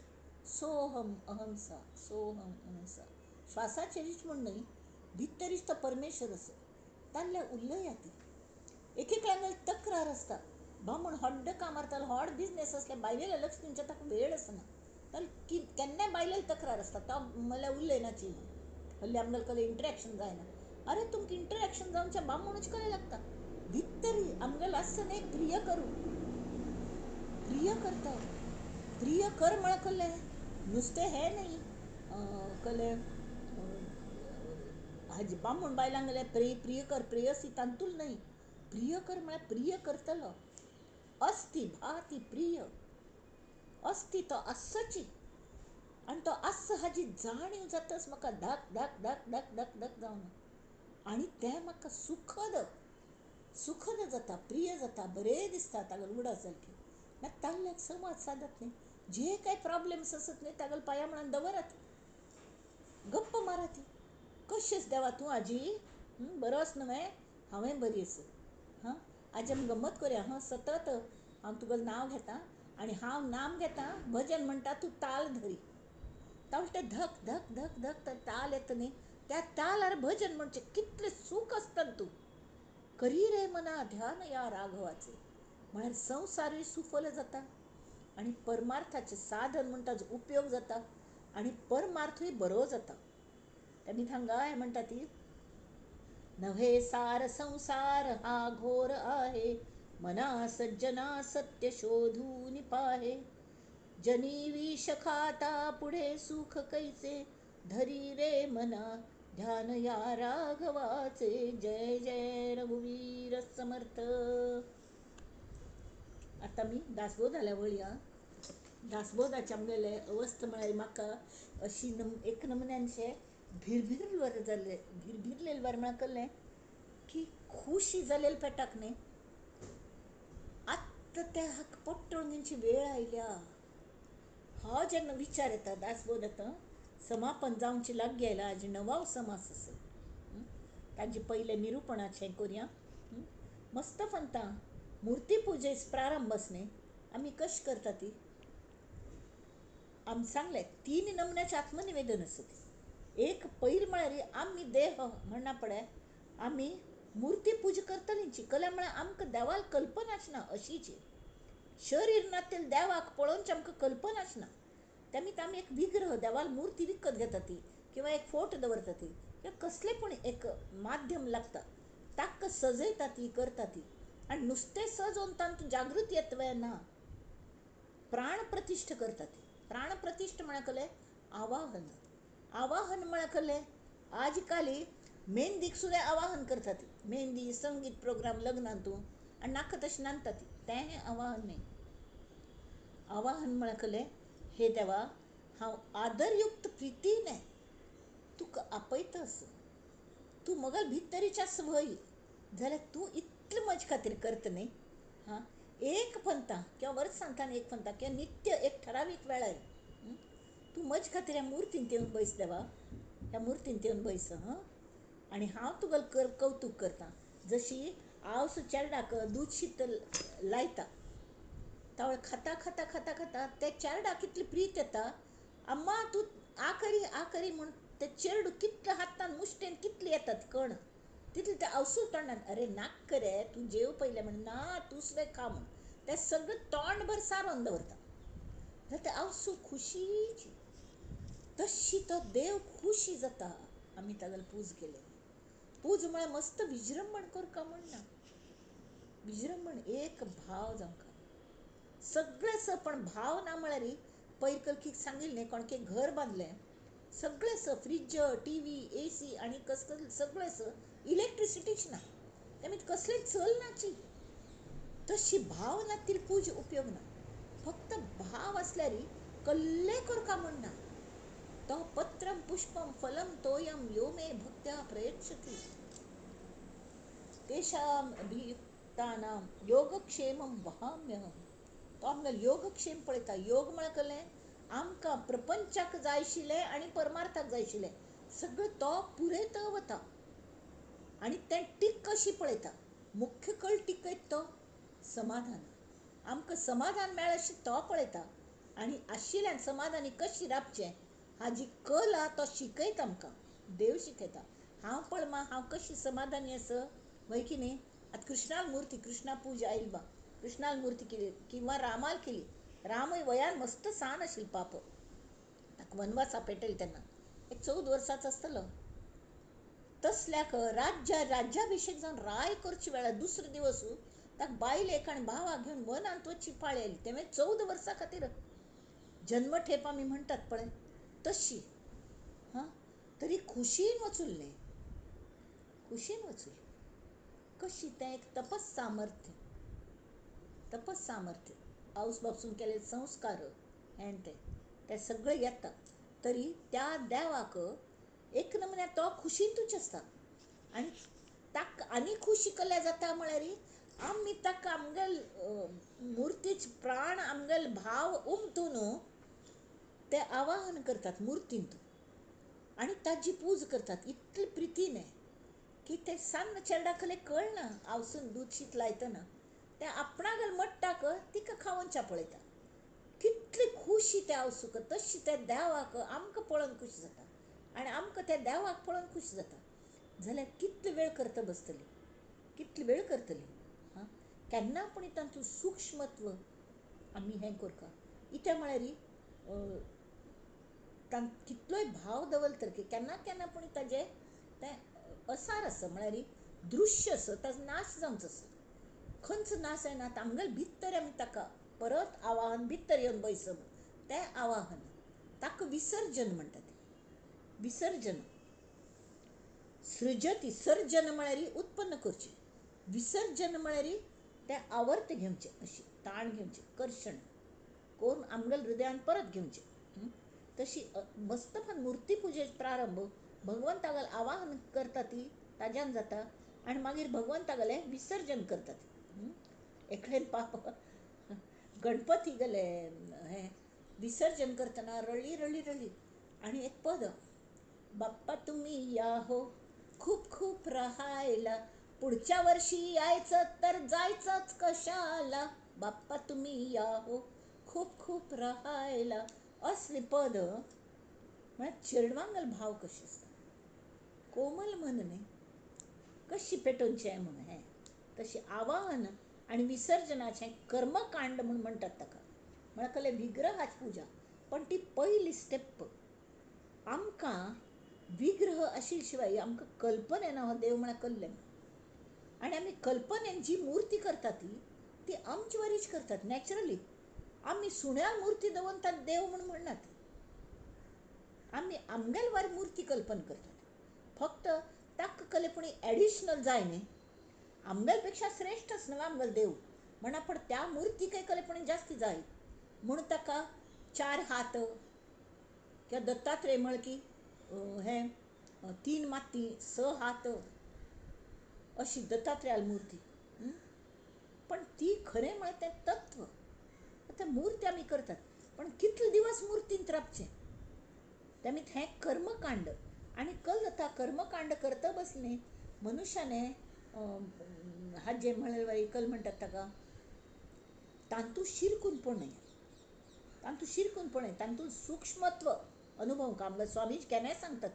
सोहम अहमसा सोहम अहमसा, श्वासाचे रिच म्हण नाही, भितरीच तो परमेश्वर असो ताल्ल्या उल्लय याती. एक एक लागल तक्रार असता बामण हॉड्ड कामारताल हॉड बिझनेस असल्या बायलेला लक्ष तुमच्या तक वेळ असना तर की केन्ना बायलेला तक्रार असता तो मला उल्लेनाची हल्ली आमगेल कले इंटरॅक्शन जायना. अरे तुमक इंटरॅक्शन जाऊनच्या बामणूच कळे लागता भितरी आमगेल असं नाही प्रिय करू, प्रिय करता, प्रिय कर मला कले नुसते हे नाही कले हाजी बामण बायलांगले प्रिय कर प्रेयसी तांतूल नाही, प्रिय कर मला प्रिय करतलो अस्ति भाती प्रिय अस्ति तो अस्सची आणि तो अस्स हाजी जाणीव जातच म्हाका धक धक धक धक धक धक जावन आणि तें म्हाका सुखद सुखद जाता, प्रिय जाता, बरें दिसता तागेल उडा सारकी. मागीर ताल्ल्याक संवाद सादत नाही, जे काही प्रॉब्लेम्स असत नाही तागेल पाया म्हणून दवरत गप्प मारती. कशेंच देवा तूं आजी बरोच न्हय, हांवें बरी आसा. हां आज आमी गंमत करुया. हां सतत हांव तुगेलें नांव घेता आनी हांव नाम घेता, भजन म्हणटा तूं ताल धरी. तावल ते धक धक धक धक ताल येता न्ही, त्या तालार भजन म्हणचें कितलें सूख आसता तूं. करी रे मना ध्यान या राघवाचे, म्हळ्यार संवसारूय सुफल जाता आनी परमार्थाचें साधन म्हणटा उपयोग जाता आनी परमार्थूय बरो जाता. तेमी हांगा हें म्हणटा ती नव्हे सार संसार हा घोर आहे, मना सज्जना सत्य शोधून पाहे. जनी विष खाता पुढे सुख कैसे, धरी रे मना ध्यान या राघवाचे. जय जय रघुवीर समर्थ. आता मी दासबोधाला वळया. दासबोधाचे आमगेले अवस्था म्हळ्यार म्हाका अशी एक नमुन्यांचे भिरभिरवर जाले, भिरभिरलेले वर म्हळ्यार कळ्ळें की खुशी जालेली पेटाक न्ही, आत्तां त्या पोट्टोळगींची वेळ आयल्या. हो जेन्ना विचार येता दासबोध येता समापन जावची लागीं आयला, हाजी 9वा समास आसा. ताजे पयले निरुपणाचें करुया. मस्त म्हणटा मुर्ती पुजेस प्रारंभ न्ही, आमी कशी करता ती आमी सांगलें 3 नमुन्याचें आत्मनिवेदन आसा. एक पयर म्हळ्यार आमी देह म्हणना पळय, आमी मुर्ती पुजा करतलींची कला म्हळ्यार आमकां देवाल कल्पनाच ना अशीची. शरीर ना ते देवाक पळोवनची आमकां कल्पनाच ना. तेमी आमी एक विग्रह देवाल मूर्ती विकत घेता ती किंवा एक फोटो दवरता ती किंवा कसलें पूण एक माध्यम लागता ताका सजयता ती करता ती. आनी नुस्तें सजोवन तांतूं जागृती येतवय ना, प्राण प्रतिश्ठ करता ती. प्राण प्रतिश्ठ म्हळ्यार कळ्ळें आवाहन. आवाहन म्हळ्यार कळ्ळें आज काली मेहंदीक सुद्दां आवाहन करता ती. मेहंदी संगीत प्रोग्राम लग्नांतूं आनी नाका तशें नांदता ती, तें आवाहन न्ही. आवाहन म्हळ्यार कळ्ळें हे देवा हांव आदरयुक्त प्रितीन तुका आपयतस, तूं म्हगेल भितरीच्यास व्हय जाल्यार तूं इतलें म्हजे खातीर करता न्ही. हां एक पंथा किंवा वर्सांतान एक पंथा किंवा नित्य एक ठरावीक वेळार तूं म्हजे खातीर ह्या मुर्तींत येवन बैस देवा, ह्या मुर्तींत येवन बैस. हां आनी हांव तुगेलें कवतूक करतां. जशी आवस चेरडाक दूद शीत लायता तावळ खाता खाता खाता खाता ते चेरडाक कितली प्रीत येता. अम्मा तूं आकरी आकरी म्हूण ते चेरडू कितले हातान मुश्टेन कितली येतात कण तितले ते आवसूं तोंडान अरे नाक रे तूं जेव पयलें म्हण ना तूं सुद्दां खा म्हण ते सगळें तोंडभर सारोन दवरता. जाल्यार ते आवसूं खुशीची. तशी तो देव खुशी जाता आमी तागेले पूज केले. पूज म्हळ्यार मस्त विजृंभण करता म्हणना, विजृंभण एक भाव जावंका सगळें पण भाव ना म्हळ्यार पयर कलकीक सांगिल्लें न्ही कोणके घर बांदलें सगळें फ्रीज टीवी एसी आनी कसलें सगळें इलेक्ट्रिसिटीच ना, तेमी कसलें चलनाची. तशी भाव ना ती पूज उपयोग ना. फक्त भाव आसल्यार कल्लें करता म्हणना. तो पत्रम पुष्पम फलम तोयम यो मे भक्त्या प्रयच्छति तेषां अभियुक्तानां योगक्षेमं वहाम्यहम्. तो आमगेलो योगक्षेम पळयता. योग म्हळ्यार कळ्ळें आमकां प्रपंचाक जाय आशिल्लें आनी परमार्थाक जाय आशिल्लें सगळें तो पुरयता वता आनी तें टीक कशी पळयता. मुख्य कळ टिकयता तो समाधान आमकां समाधान मेळ अशी तो पळयता आनी आशिल्ल्यान समाधानी कशी रावचें हाजी कल आहा तो शिकयता आमकां देव शिकयता हांव पळय मा हांव कशी समाधानी आसा वय की न्ही आतां कृष्णाल मूर्ती कृष्णा पूजा आयली बा कृष्णाल मूर्ती केली किंवा रामाल केली रामय वयान मस्त सान आशिल्लो पाप ताका वनवासा पेटयलो तेन्ना एक 14 वर्साचो आसतलो तसल्याक राज्याभिषेक जावन राय करचे वेळार दुसरे दिवस ताका बायलेक आनी भावाक घेवन वनांत वचची पाळी आयली तें 14 वर्सां खातीर जन्मठेप आमी म्हणटात पळय तशी हां तरी खुशीन वचुल्लें खुशीन वचुल्लें कशी तें एक तपस सामर्थ्य आवस बापूसून केले संस्कार हें तें सगळें येता तरी त्या देवाक एक नमुन्यान तो खुशीन तुच आसता आनी ताका आनी खुशी कसलें जाता म्हळ्यार आमी ताका आमगेल मुर्तीच प्राण आमगेल भाव उमथून ते आवाहन करतात मुर्तींत आनी ताजी पूज करतात इतले प्रितीन की ते सान्न चेडा कळना आवसून दूध शीत लायतना ते आपणागेल मट्टाक तिका खावनच्या पळयता कितली खुशी ते आवसूक तशी त्या देवाक आमकां पळोवन खुशी जाता आनी आमकां त्या देवाक पळोवन खुशी जाता जाल्यार कितले वेळ करता बसतली कितली वेळ करतली हां केन्ना पूण तांतूं सूक्ष्मत्व आमी हें करता इत्या म्हळ्यार कितलोय भाव दवरतले की केन्ना पूण ताजें तें असार आसा म्हळ्यार दृश्य आसा ताजो नाश जावंचो आसा खंयचो नाश जायना आमगेल भितर आमी ताका परत आवाहन भितर येवन बसप तें आवाहन ताका विसर्जन म्हणटात विसर्जन सृजती सर्जन म्हळ्यार उत्पन्न करचें विसर्जन म्हळ्यार तें आवर्त घेवचें अशी ताण घेवचें कर्शण कोण आमगेल हृदयान परत घेवचें तशी मस्तपण मुर्ती पुजेचो प्रारंभ भगवंतागेलें आवाहन करता ती ताज्यान जाता आनी मागीर भगवंतागेलें विसर्जन करता ती एकडेन पाप गणपती गेलें हें विसर्जन करतना रळी रळी रळी आनी एक पद बाप्पा तुम्ही या हो खूप खूप राहायला पुढच्या वर्षी यायचं तर जायचंच कशाला बाप्पा तुम्ही या हो खूप खूप राहायला असली पद म्हळ्यार चेडवांगेल भाव कशे आसता कोमल मनने कशी पेटोवचें म्हणून हें तशें आवाहन आनी विसर्जनाचें कर्मकांड म्हूण म्हणटात ताका म्हळ्यार कसलें विग्रहाची पुजा पण ती पयली स्टेप आमकां विग्रह आशिल्ले शिवाय आमकां कल्पनेन हो देव म्हळ्यार कल्ले आनी आमी कल्पनेन जी मुर्ती करता ती आमचे वरीच करतात नॅचरली आमी सुण्यार मुर्ती दवरून ताका देव म्हूण म्हणनात आमी आमगेल वारी मुर्ती कल्पना करतात फक्त ताका कलेपूण एडिशनल जाय न्ही आमगेल पेक्षा श्रेश्ठ आसना आमगेल देव म्हणा पण त्या मुर्तीक कलेपूण जास्ती जाय म्हूण ताका 4 हात किंवा दत्तात्रेय म्हळ की हें 3 माती 6 हात अशी दत्तात्रेयाल मूर्ती पण ती खरें म्हळ्यार तें तत्व आतां मूर्ती आमी करतात पण कितले दिवस मुर्तींत रावचें तेमी हें कर्मकांड आनी कल जाता कर्मकांड करता बसलें मनशानें हाजें म्हळ्यार कल म्हणटात ताका तांतूं शिरकूनपण तांतूं सूक्ष्मत्व अनुभव आमगे स्वामीजी केन्नाय सांगतात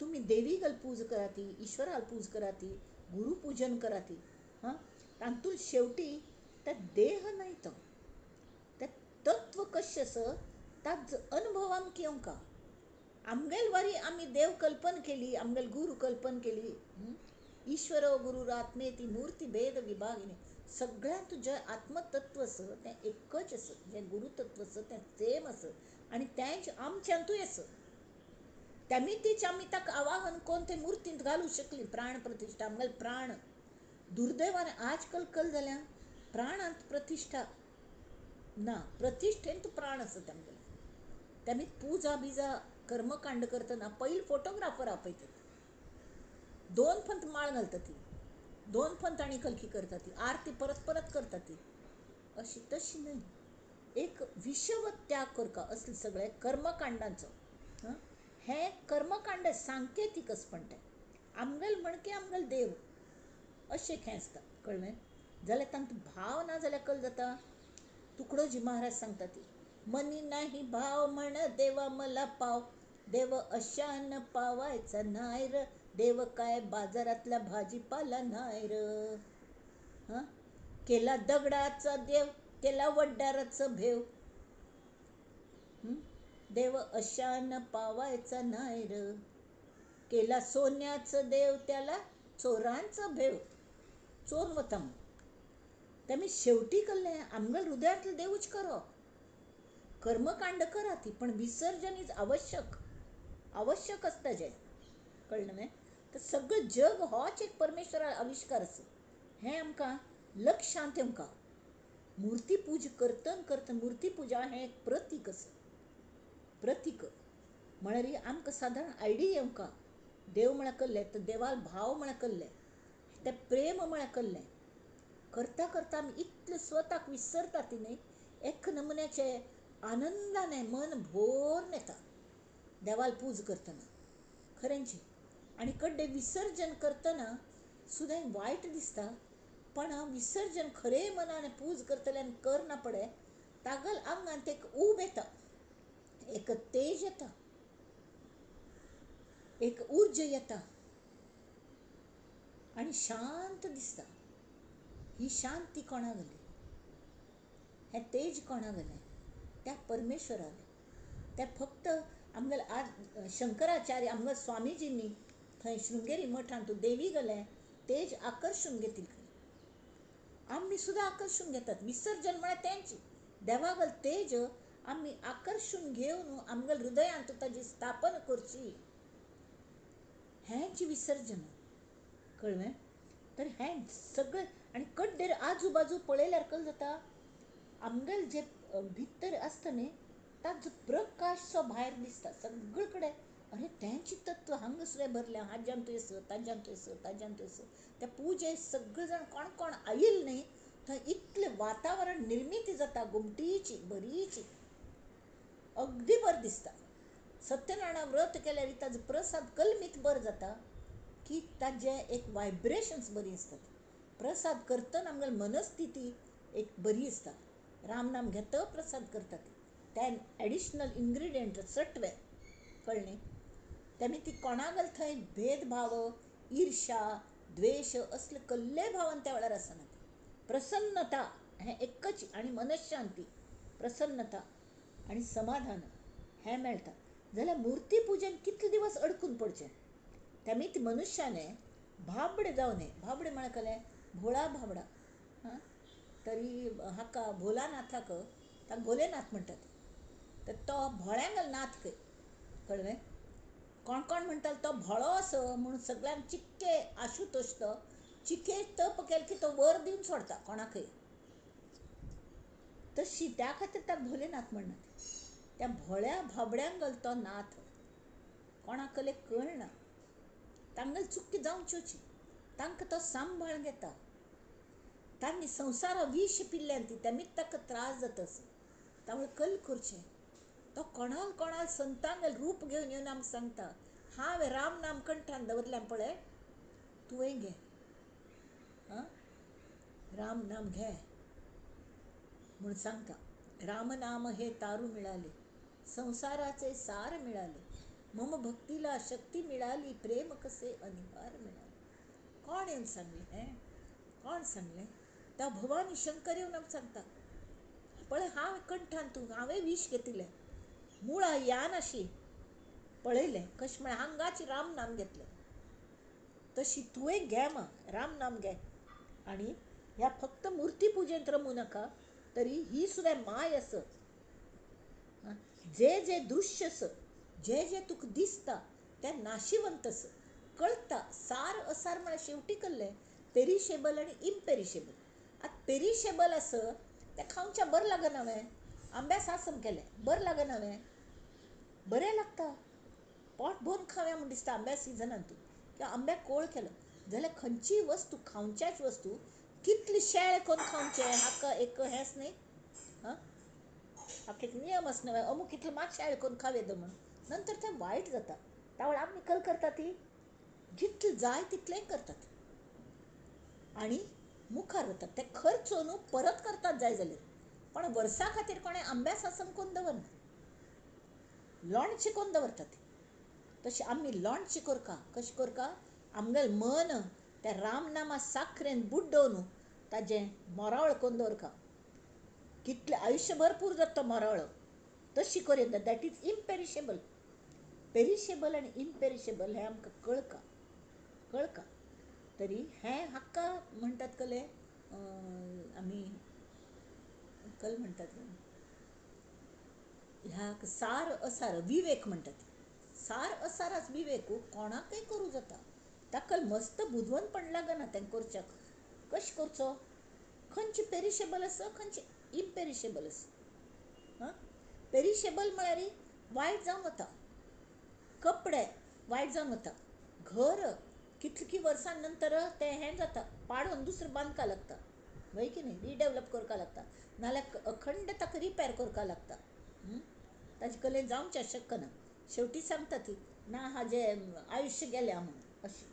तुम्ही देवीगल पूज कराती ईश्वराल पूज कराती गुरु पूजन कराती हां तांतूं शेवटी ते देह नाही तो ते तत्व कशें आसा ताजो अनुभव आमकां येवंका आमगेल वारी आमी देव कल्पन केली आमगेल गुरु कल्पन केली ईश्वरो गुरुरात्मेती मूर्ती भेद विभागिनी सगळ्यांत जें आत्मतत्व आसा तें एकच आसा जें गुरुतत्व आसा तें सेम आसा आनी तेंच आमच्यांतूय आसा त्यामीतीच आमी ताका आवाहन कोण ते मुर्तींत घालूं शकली प्राण प्रतिश्ठा आमगेले प्राण दुर्दैवान आजकाल कल जाल्या प्राणांत प्रतिश्ठा ना प्रतिश्ठेंत प्राण आसा तेमगेले तेमी पुजा बिजा कर्मकांड करतना पयलीं फोटोग्राफर आपयतात 2 फंत माळ घालता ती 2 फंत आनी कलकी करता ती आरती परत परत करता ती अशी तशी न्हय एक विशव त्याग करता असले सगळे कर्मकांडांचो हें कर्मकांड सांकेतीक आसपण तें आमगेल म्हणके आमगेल देव अशें हें आसता कळ्ळें जाल्यार तांकां भाव ना जाल्यार कल जाता. तुकडोजी महाराज सांगता ती, मनी नाही भाव म्हण देवा मला पाव, देव अशान पावायचा नाय र, देव काय बाजारातला भाजीपाला नाय र. हं? केला दगडाचा देव, केला वड्डाराचं भेव, देव अशान पावायचा नाय र. केला सोन्याचं देव, त्याला चोरांचं भेव. चोर वता मग त्यामुळे शेवटी कल्ले आमगल हृदयातलं देऊच करो, कर्मकांड करा ती, पण विसर्जन इज आवश्यक असतं जे. कळलं न्ही? तर सगळं जग होच एक परमेश्वरा आविष्कार असो. हें आमकां लक्षांत येवंका. मुर्ती पूज करतन मुर्ती पुजा हें एक प्रतीक असं. प्रतीक म्हळ्यार आमकां सादारण आयडिया येवंका. देव म्हळ्यार कल्ले, तर देवाल भाव म्हळ्यार कल्ले, ते प्रेम म्हळ्यार कल्ले. करता करता आमी इतले स्वताक विसरता ती न्ही, एक नमुन्याचे आनंदाने मन भरून येता देवाल पूज करतना. खरेंची. आणि कड्डे विसर्जन करतना सुद्दां वायट दिसता, पण विसर्जन खरे मनाने पूज करतल्यान करना पडे, तागल आंगांत एक ऊब येता, एक तेज येता, एक ऊर्जा येता आणि शांत दिसता. ही शांती कोणा गेली, हें तेज कोणा गेलें? त्या परमेश्वराले. त्या फक्त आमगेल आज शंकराचार्य आमगेल स्वामीजींनी थंय शृंगेरी मठांत देवी गेले तेज आकर्षून घेतील खंय. आमी सुद्दां आकर्षून घेतात. विसर्जन म्हळ्यार तेंच देवागल तेज आमी आकर्षून घेवन आमगेल हृदयांत ताची स्थापन करची, हेंच विसर्जन. कळ्ळें? तर हें सगळें आनी कड्डेर आजू बाजू पळयल्यार कळ्ळ जाता, आमगेल जे भितर आसता न्ही ताचो प्रकाश सो भायर दिसता सगळे कडेन. अरे तेंच तत्व हांगासर भरल्या, हाज्यान थंयसर, ताज्यान थंयसर, ताज्यान थंयसर. त्या पुजेक सगळे जाण कोण कोण आयिल्ले न्ही, थंय इतलें वातावरण निर्मिती जाता घुमटीची बरीची, अगदी बरें दिसता. सत्यनारायण व्रत केल्यार ताजो प्रसाद कलमीत बरो जाता, की ताजे एक वायब्रेशन्स बरी आसतात. प्रसाद करतना आमगेली मनस्थिती एक बरी आसता. रामनाम घेतो प्रसाद करतात त्या एडिशनल इन्ग्रिडियंट सत्वे. कळ्ळें? तेमी ती कोणागल थंय भेदभाव, ईर्षा, द्वेष असले कसले भावन त्या वेळार आसना. प्रसन्नता हें एकच आनी मनशांती, प्रसन्नता आनी समाधान हें मेळटा. जाल्यार मुर्ती पुजन कितले दिवस अडकून पडचें? तेमी ती मनशाने भाबडे जावं न्ही. भाबडे म्हळ्यार कळ्ळें? भोळा भाबडा. तरी हाका भोलानाथाक ताका भोलेनाथ म्हणटात. तर तो भोळ्यांगल नाथ खंय. कळ्ळें? कोण कोण म्हणटालो तो भोळो असो म्हणून सगळ्यांक चिक्के आशुतोश तो चिके तप केलो की तो वर दिवन सोडता कोणाकय. तशी त्या खातीर ताका भोलेनाथ म्हणटात. त्या भोळ्या भाबड्यांगल तो नाथ. कोणाकले कळना, तांगेल चुकी जावच्योची, तांकां तो सांबाळ घेता. तांणी संवसारा विश पिल्ल्यान ती तेमीच ताका त्रास जाता असो. तावळे कल करचें. तो कोणाल संतांगेल रूप घेवन येवन आमकां सांगता, हांवें राम नाम कंठान दवरल्यां पळय, तुवें घे. राम नाम घे म्हूण सांगता. रामनाम हे तारू मिळाले, संसाराचे सार मिळाले, मम भक्तीला शक्ती मिळाली, प्रेम कसे अनिवार्य मिळाले. कोण येवन सांगले हें? कोण सांगलें? त्या भवानी शंकर येवन आमकां सांगता, पळय हांवें कंठान हांवें विश घेतिल्लें, मूळ ह्या नाशी पळयलें कशें म्हळ्यार हांगाची राम नाम घेतलें. तशी तुवें घे मा राम नाम घे. आनी ह्या फक्त मुर्ती पुजेंत रमूं नाका, तरी ही सुद्दां माय आस. जे जे दृश्य आस, जे जे तुका दिसता तें नाशिवंत आस. कळटा सार असार म्हळ्यार शेवटी कल्लें पेरिशेबल आनी इम्पेरिशेबल. आतां पेरिशेबल आस तें खावचें बरें लागना हांवें. आंब्या सासम केलें बरें लागना हांवें, बरें लागता, पोट भरून खावया म्हूण दिसता आंब्या सिजनांत. किंवां आंब्याक कोळ केलो जाल्यार खंयचीय वस्तू खावच्याच वस्तू कितली शेळ करून खावचें हाका एक हेंच न्ही. हाका एक नियम आसना, अमूक इतलें मात शेळ करून खावें म्हणून, नंतर तें वायट जाता. त्या वेळार आमी कल करता ती जितलें जाय तितलें करतात. आनी मुखार वतात ते खर्चून परत करतात जाय जाल्यार. पण वर्सा खातीर कोणें आंब्या सासन कोन्न दवरना, लोणचें कोन्न दवरतात. तशें आमी लोणचें करता कशें करता, आमगेलें मन त्या रामनामा साखरेन बुड्डोवन ताजें मोरावळ कोन्न दवरता. कितलें आयुश्यभर पुरो तो मोरावळो. तशी करीन दॅट इज इम्पेरिशेबल. पेरिशेबल आनी इम्पेरिशेबल हें आमकां कळका. तरी हें हाका म्हणटात कले आमी कल म्हणटात ह्याक सार असार विवेक म्हणटात. सार असाराच विवेक कोणाकय करूं जाता. ताका मस्त बुदवणपण लागना तें करच्याक. कशें करचो, खंयचें पेरिशेबल आसा खंयचें इम्पेरिशेबल आसा. पेरिशेबल म्हळ्यार वायट जावन वता, कपडे वायट जावन वता, घर कितलीं वर्सां नंतर तें हें जाता, पाडून दुसरें बांदका लागता, वय की न्ही, रिडेवलप करपा लागता, नाल्यार अखंड ताका रिपेर करपा लागता. ताजे कलेन जावचें शक्य ना. शेवटी सांगता ती ना हाजें आयुश्य गेलें म्हणून अशें,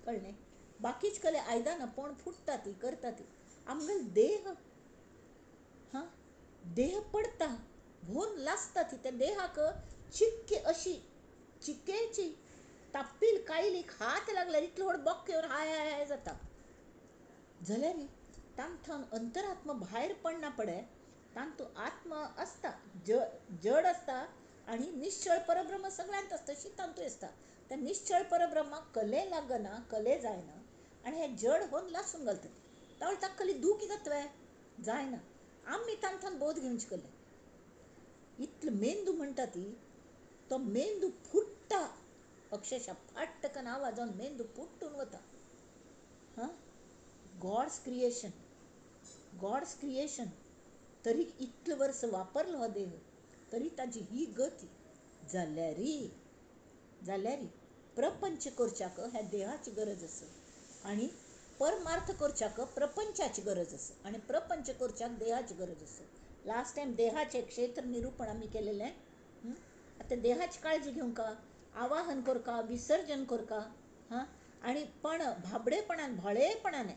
कळ्ळें. बाकीच कले आयदनां पण फुटता ती करता ती. आमगेलो देह पडता, भोन लासता ती. त्या देहाक चिक्के अशी चिकेची ताप्पील कायलीक हात लागल्यार इतलो व्हड बोक्क येवन हाय हाय हाय जाता. जाल्यार तांथावन अंतरात्मा भायर पडना पडे, तांतू आत्मा आसता, जड आसता आनी निश्चळ परब्रह्म सगळ्यांत आसता, तशी तांतूय आसता. त्या निश्चळ परब्रह्माक कले लागना, कले जायना आनी हे जड होन लासून घालतात. तावळ ताका कली दूख जातवे जायना. आमी तांथान बोध घेवचे कले. इतलो मेंदू म्हणटा ती, तो मेंदू फुट्टा अक्षरशः फाट्ट कन आवाज जावन मेंदू फुट्टून वता. गॉड्स क्रिएशन तरी इतलें वर्स वापरलो हो देह, तरी ताजी ही गती. जाल्यारी प्रपंच करच्याक ह्या देहाची गरज आसा आनी परमार्थ करच्याक प्रपंचाची गरज आसा आनी प्रपंच करच्याक देहाची गरज आसा. लास्ट टायम देहाचें क्षेत्र निरूपण आमी केलेलें. आतां देहाची काळजी घेवंका, आवाहन करका, विसर्जन करका. आनी पण भाबडेपणान भोळेपणान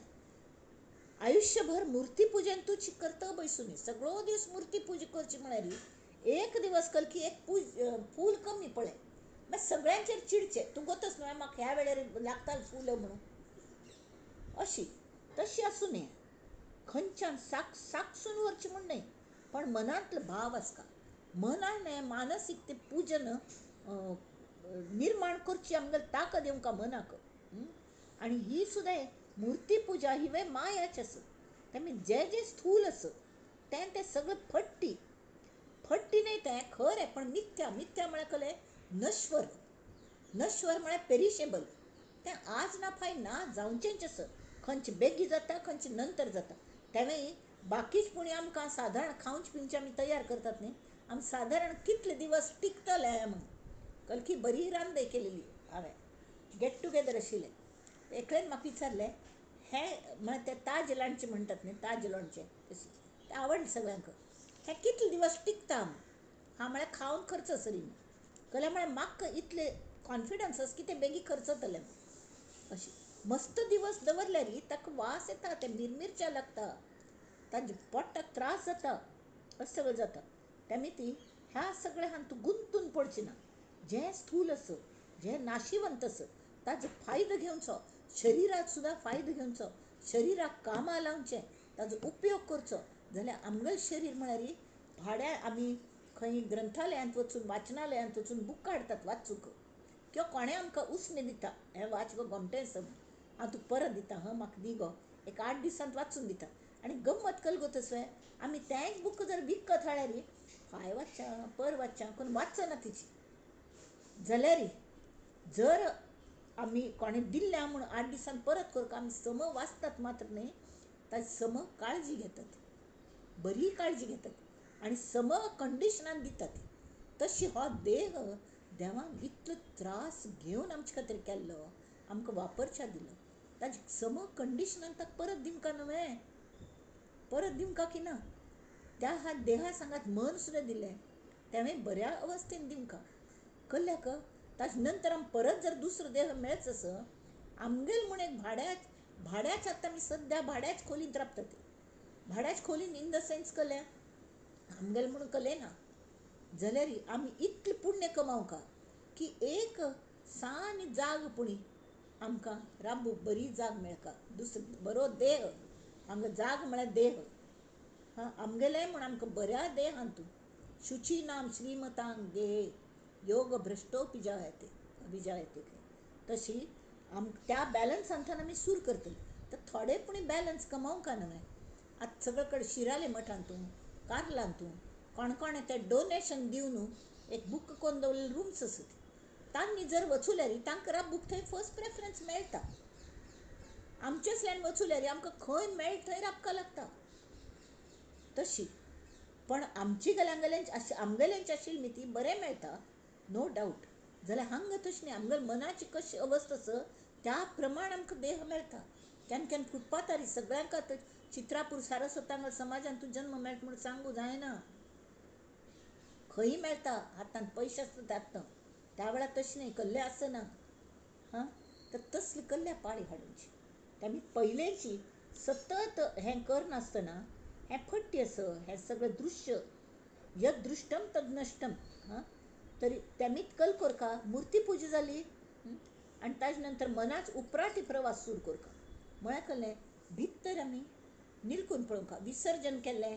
आयुष्यभर मुर्ती पुजन तुची करता बैसूनी सगळो दिवस मुर्ती पूजा करची म्हळ्यार एक दिवस कल की एक फूल कमी पळय, मागीर सगळ्यांचेर चिडचें, तूं गोतच न्हय म्हाका ह्या वेळार लागता फूल म्हणून. अशी तशी आसूं न्हय. खंयच्यान साकसून व्हरची म्हूण न्हय, पण मनांतलो भाव आसता. मनान मानसीक तें पुजन निर्माण करची आमगेली ताकद येवंका मनाक. आनी ही सुद्दां मुर्ती पुजा ही वे मायाच आसा. तेमी जे स्थूल आसा तें सगळें फट्टी न्हय, तें खरें पण मिथ्या म्हळ्यार कले नश्वर म्हळ्यार पेरिशेबल. तें आज ना फाय ना जावचेंच आसा. खंयचें बेगी जाता, खंयचें नंतर जाता. तेवें बाकीच पुणी आमकां सादारण खावचे पिवचे आमी तयार करतात न्ही, आमी सादारण कितले दिवस टिकतले म्हणून. कल की बरी रांदय केलेली हांवें, गेट टुगेदर आशिल्लें. एकल्यान म्हाका विचारलें हें म्हळ्यार तें ताज लोणचें म्हणटात न्ही, ताज लोणचें तशें तें आवडलें सगळ्यांक. हें कितले दिवस टिकता हांव म्हळ्यार खावन खर्च सरी कल्या म्हळ्यार म्हाका इतले कॉन्फिडन्स आसा की तें बेगी खर्च जातलें अशें. मस्त दिवस दवरल्यार ताका वास येता, तें मिरमिरच्या लागता, ताजे पोटाक त्रास जाता, अशें सगळें जाता. तेमी ती ह्या सगळ्या हातूंत तूं गुंतून पडची ना. जें स्थूल आसा, जें नाशिवंत आसा ताजो फायदो घेवचो, शरिराक सुद्दां फायदो घेवचो, शरिराक कामां लावचें, ताजो उपयोग करचो. जाल्यार आमगेलें शरीर म्हळ्यार भाड्या आमी खंय ग्रंथालयांत वचून वाचनालयांत वचून बूक हाडटात वाचूंक, किंवा कोणें आमकां उसने दिता हें वाच गो घोमटें आसा हांव तुका परत दिता, म्हाका दी गो, एक 8 दिसांत वाचून दिता. आनी गंमत कल गो तसो आमी तेंच बूक जर विकत हाडल्यार फाय वाचच्या पर वाचच्या कोण वाचना तिची. जाल्यार जर आमी कोणें दिल्लें म्हूण 8 दिसांत परत करता, आमी सम वाचतात मात्र न्हय, ताजी सम काळजी घेतात, बरी काळजी घेतात आनी सम कंडिशनान दितात. तशी हो देह देवान इतलो त्रास घेवन आमचे खातीर केल्लो, आमकां वापरच्या दिलो, ताजी सम कंडिशनान ताका परत दिवंका न्हय, परत दिवंका की ना. त्या देहा सांगात मन सुद्दां दिलें, तेवें बऱ्या अवस्थेन दिवंका. कळ्ळें ताजे नंतर आमी परत जर दुसरो देह मेळच आसा, आमगेल म्हूण एक भाड्याक भाड्याच आतां आमी सद्या भाड्याच खोलींत राबता ती. भाड्याच खोलीन इन द सेन्स कले आमगेले म्हणून कले ना जाल्यार आमी इतले पुण्य कमावका की एक सानी जाग पुणी आमकां राबूंक बरी जाग मेळका. दुसरो बरो देह, आमकां जाग म्हळ्यार देह. आमगेले म्हण आमकां बऱ्या देहांतू शुची नाम श्रीमतांग देहे योग भ्रष्टोपि जायते अभिजायते. तशी त्या बॅलन्सांतल्यान आमी सूर करतली. तर थोडे पुणी बॅलन्स कमावंक न्हय. आतां सगळे कडेन शिराले मठांतू कार्लांतू कोण कोणें तें डोनेशन दिवन एक बूक करून दवरलेले रूम्स आसात. तांणी जर वचूल्यार तांकां राबूंक थंय फर्स्ट प्रेफरन्स मेळटा. आमचेसल्यान वचूल्यार आमकां खंय मेळटा थंय राबका लागता. तशी पण आमची आमगेल्यांची आशिल्ली ती बरें मेळटा नो डावट. जाल्यार हांगा तशी न्ही. आमगेल्या मनाची कशी अवस्था आसा त्या प्रमाण आमकां देह मेळटा. केन्ना केन्ना फुटपाथार सगळ्यांक आतां चित्रापूर सारस्वतांगल समाजांत तूं जन्म मेळटा म्हूण सांगूं जायना. खंय मेळटा हातांत पयशे आसता हातांत. त्या वेळार तशें न्ही कसलें आसना. तर तसली कसल्या पाळी हाडूची. आमी पयलेची सतत हें करनासतना हें फट्टी आस हें सगळें दृश्य यद दृश्टम तद नश्टम. तरी तेमीत कल करका मुर्ती पुजा जाली आनी ताजे नंतर मनाच उपराटी प्रवास सुरू करका. म्हळ्यार कळ्ळें भितर आमी निरकून पळोवका. विसर्जन केलें.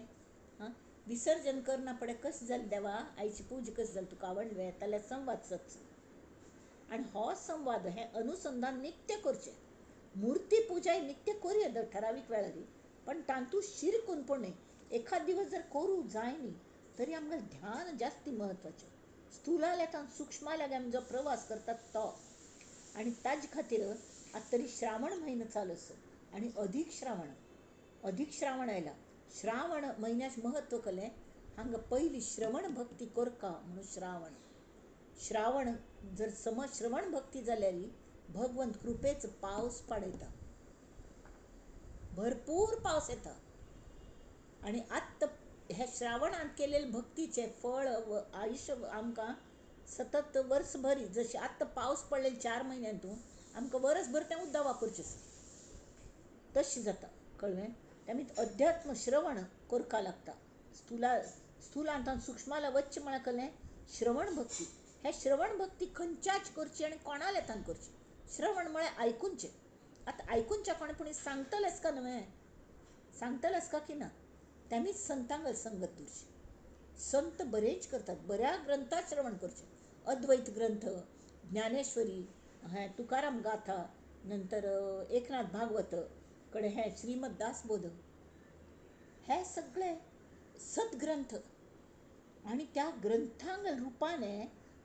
विसर्जन करना पडे कशें जालें देवा आयची पुजा कशी जाली तुका आवडलें जाल्यार संवाद सत्संग. आनी हो संवाद हें अनुसंधान नित्य करचें. मुर्ती पुजा ही नित्य करूं येता ठरावीक वेळार. पण तांतू शिरकून पडूं. एखाद दिवस जर करूं जाय न्ही तरी आमगेलें ध्यान जास्ती म्हत्वाचें. स्थूलाल्यान सूक्ष्माल्यान आमी जो प्रवास करतात तो. आनी ताजे खातीर आतां तरी श्रावण म्हयनो चालू आसा आनी अधिक श्रावण आयला. श्रावण म्हयन्याचें म्हत्व कळ्ळें. हांगा पयली श्रवण भक्ती करका म्हणून श्रावण जर समज श्रवण भक्ती जाल्यार भगवंत कृपेचो पावस पाडयता. भरपूर पावस येता. आनी आत्तां हे श्रावणांत केलेले भक्तीचें फळ आयुश्य आमकां सतत वर्सभर जशें आत्तां पावस पडलेले 4 म्हयन्यांतू आमकां वर्सभर तें उदक वापरचें आसा. तशें जाता कळ्ळें. आमी अध्यात्म श्रवण करका लागता. स्थूलांतल्यान सूक्ष्माला वचचें म्हळ्यार कळ्ळें श्रवण भक्ती. हें श्रवण भक्ती खंयच्याच करची आनी कोणा लेतान करची. श्रवण म्हळ्यार आयकुनचें. आतां आयकुनचें कोणें सांगतलेंच का न्हय. सांगतलेंच का की ना. तेमीच संतांगल संगत दवरची. संत बरेंच करतात. बऱ्या ग्रंथां श्रवण करचें. अद्वैत ग्रंथ, ज्ञानेश्वरी, हें तुकाराम गाथा, नंतर एकनाथ भागवत कडेन हें श्रीमद दासबोध, हे सगळे सद्ग्रंथ. आनी त्या ग्रंथांग रुपाने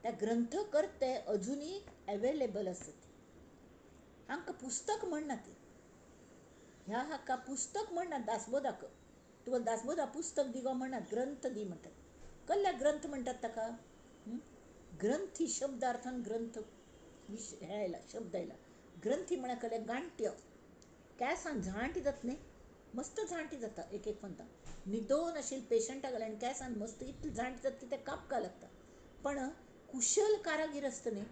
त्या ग्रंथकर्ते अजुनी अवेलेबल आसतात. हांकां पुस्तक म्हणना ती. ह्या हाका पुस्तक म्हणनात दासबोधाक. तुका दासबोधा पुस्तक दी गो म्हणनात, ग्रंथ दी म्हणटात. कसले ग्रंथ म्हणटात ताका. ग्रंथ ही शब्दार्थान ग्रंथ हे आयला शब्द आयला. ग्रंथी म्हळ्यार कळ्ळें गांठ्य. केंसान झांटी जाता न्ही, मस्त झांटी जाता एक म्हणटा. न्हिदोन आशिल्ले पेशंटा कडल्यान केंसान मस्त इतली झांटी जाता की ते कापका लागता. पण कुशल कारागीर आसता न्ही,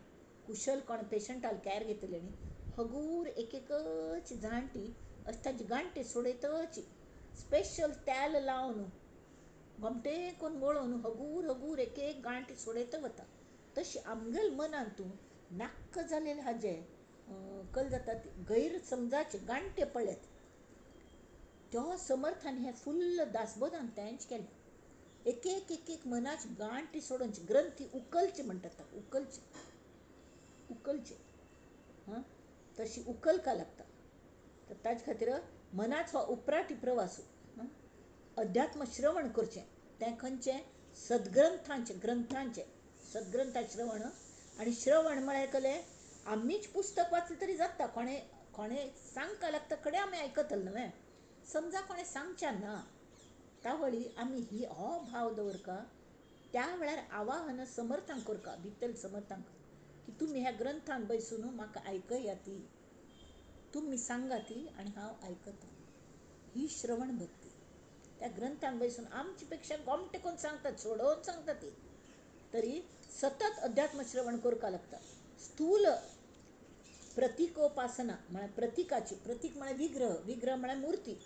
कुशल कोण पेशंटाल कॅर घेतले न्ही, हगूर एक एकच झांटी अशें ताची गांठी सोडयतची. स्पेशल तेल लावन घोमटे करून वळोवन हगूर हगूर एक एक गांठी सोडयत वता. तशी आमगेल मनांतू नाक्क जालेले हाजे कल जातात गैरसमजाचे गांठे पडल्यात. त्यो समर्थान हें फुल्ल दासबोधान तेंच केलें. एक एक मनाची गांठी सोडोवची. ग्रंथी उखलचे म्हणटात ताका. उखलचे तशी उखलका लागता. तर ताजे खातीर मनाचो उपराटी प्रवास अध्यात्म श्रवण करचें. तें खंयचें ग्रंथांचें सद्ग्रंथाचें श्रवण. आनी श्रवण म्हळ्यार कळ्ळें आमीच पुस्तक वाचलें तरी जाता. कोणें सांगका लागता कडेन आमी आयकतले न्हय. समजा कोणें सांगचें ना त्या वेळी आमी हो भाव दवरका. त्या वेळार आवाहन समर्थांक करका, भितरल्या समर्थांक की तुमी ह्या ग्रंथान बसून म्हाका आयकयाती. तुमी सांगाती आनी हांव आयकतां. ही श्रवण भक्ती. त्या ग्रंथान बसून आमचे पेक्षा गोमटे कोण सांगतात, सोडोवन सांगता ती. तरी सतत अध्यात्म श्रवण करका लागता. स्थूल प्रतीकोपासना म्हळ्यार प्रतीकाची, प्रतीक म्हळ्यार विग्रह, विग्रह म्हळ्यार मूर्ती,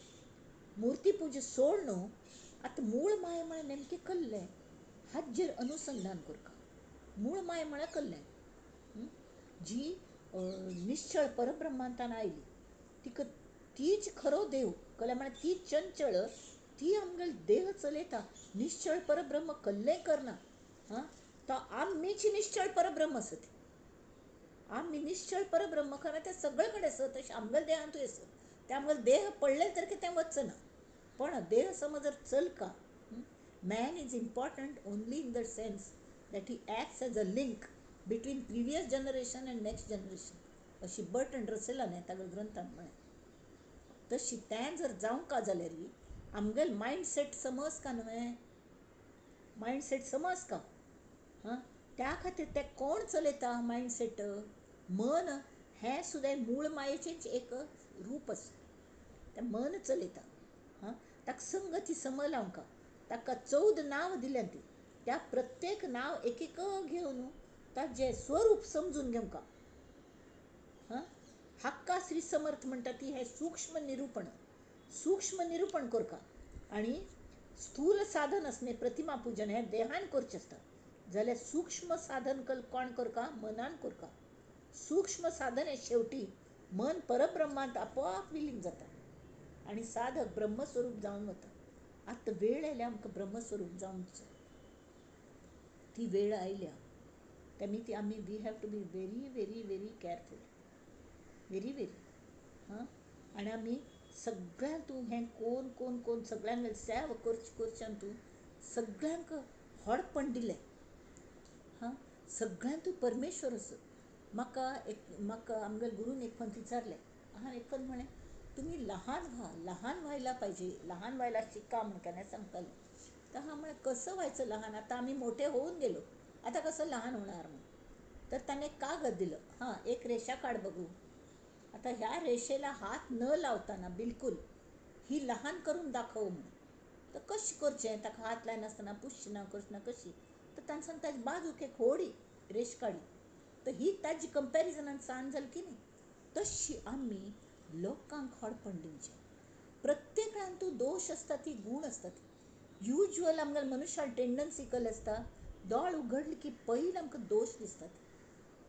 मूर्ती पूजा सोड न्हू. आतां मूळ माय म्हळ्यार नेमकें कसलें हाजेर अनुसंधान करता. मूळ माय म्हळ्यार कसलें, जी निश्चळ परब्रह्मांतान आयली, तिका तीच खरो देव कळ्ळें. म्हळ्यार ती चंचळ, ती आमगेलो देह चलयता. निश्चळ परब्रह्म कसलेंय करना. तो आमीच निश्चळ परब्रह्म आसा ती. आमी निश्चळ परब्रह्म खरें तें सगळे कडेन आसा, तशें आमगेल्या देहांतूय आसा. ते आमगेलो देह पडले तर कितें वचना, पण देह समज जर चलका. Man is important only in the sense that he acts as a link between previous generation and next generation, अशी बर्टन रसेलान ताच्या ग्रंथांत म्हळें. तशी तें जर जावंका जाल्यार आमगेलो मायंडसेट समज का न्हय, मायंडसेट समज का. त्या खातीर ते कोण चलयता मायंडसेट, मन हें सुद्दां मूळ मायेचेंच एक रूप आसा. तें मन चलयता. ताका संगती सम लावंका, ताका 14 नांव दिल्यां ती. त्या प्रत्येक नांव एक एक घेवन ताजें स्वरूप समजून घेवंका. हक्का श्री समर्थ म्हणटा ती हें सूक्ष्म निरूपण, सूक्ष्म निरूपण करता. आनी स्थूल साधन असणे प्रतिमा पूजन हें देहान करचें आसता. जाल्यार सूक्ष्म साधन कोण करता, मनान करता. सूक्ष्म साधन हें शेवटी मन परब्रह्मांत आपोआप विलीन जाता आनी साधक ब्रह्मस्वरूप जावन वता. आतां वेळ आयल्या आमकां ब्रह्मस्वरूप जावंचो. ती वेळ आयल्या. तेमी ती आमी we have to be very very very careful, very very. आनी आमी सगळ्यांक तूं हें कोण कोण कोण सगळ्यांक सेवा करच्यान तूं सगळ्यांक व्हडपण दिलें. सगळ्यांक तूं परमेश्वर आसा. म्हाका आमगेल्या गुरून एक फावट विचारलें. हांवें एक फावट म्हळें, तुमी लहान व्हायला पाहिजे, लहान व्हायला शिका म्हण केन्ना सांगतालें. तर हांव म्हळें कसं व्हायचं लहान, आतां आमी मोठे होऊन गेलो, आतां कसं लहान होणार म्हण. तर ताणें एक कागद दिलं, एक रेषा काढ बघू. आता ह्या रेषेला हात न लावताना बिलकुल ही लहान करून दाखव म्हण. तर कशें करचें, ताका हात लायनासतना पुसचेना करचेना कशी. तर ताणें सांगलें ताजे बाजूक एक व्हडी रेश काडी. तर ही ताजी कंपॅरिजनान सान जाली की न्ही. तशी आमी लोकांक व्हडपण दिवचें. प्रत्येकान तूं दोश आसता ती गूण आसता ती. युज्युअल आमगेल्या मनशान टेंडन्सी कसली आसता, दोळ उगडली की पयलीं आमकां दोश दिसतात.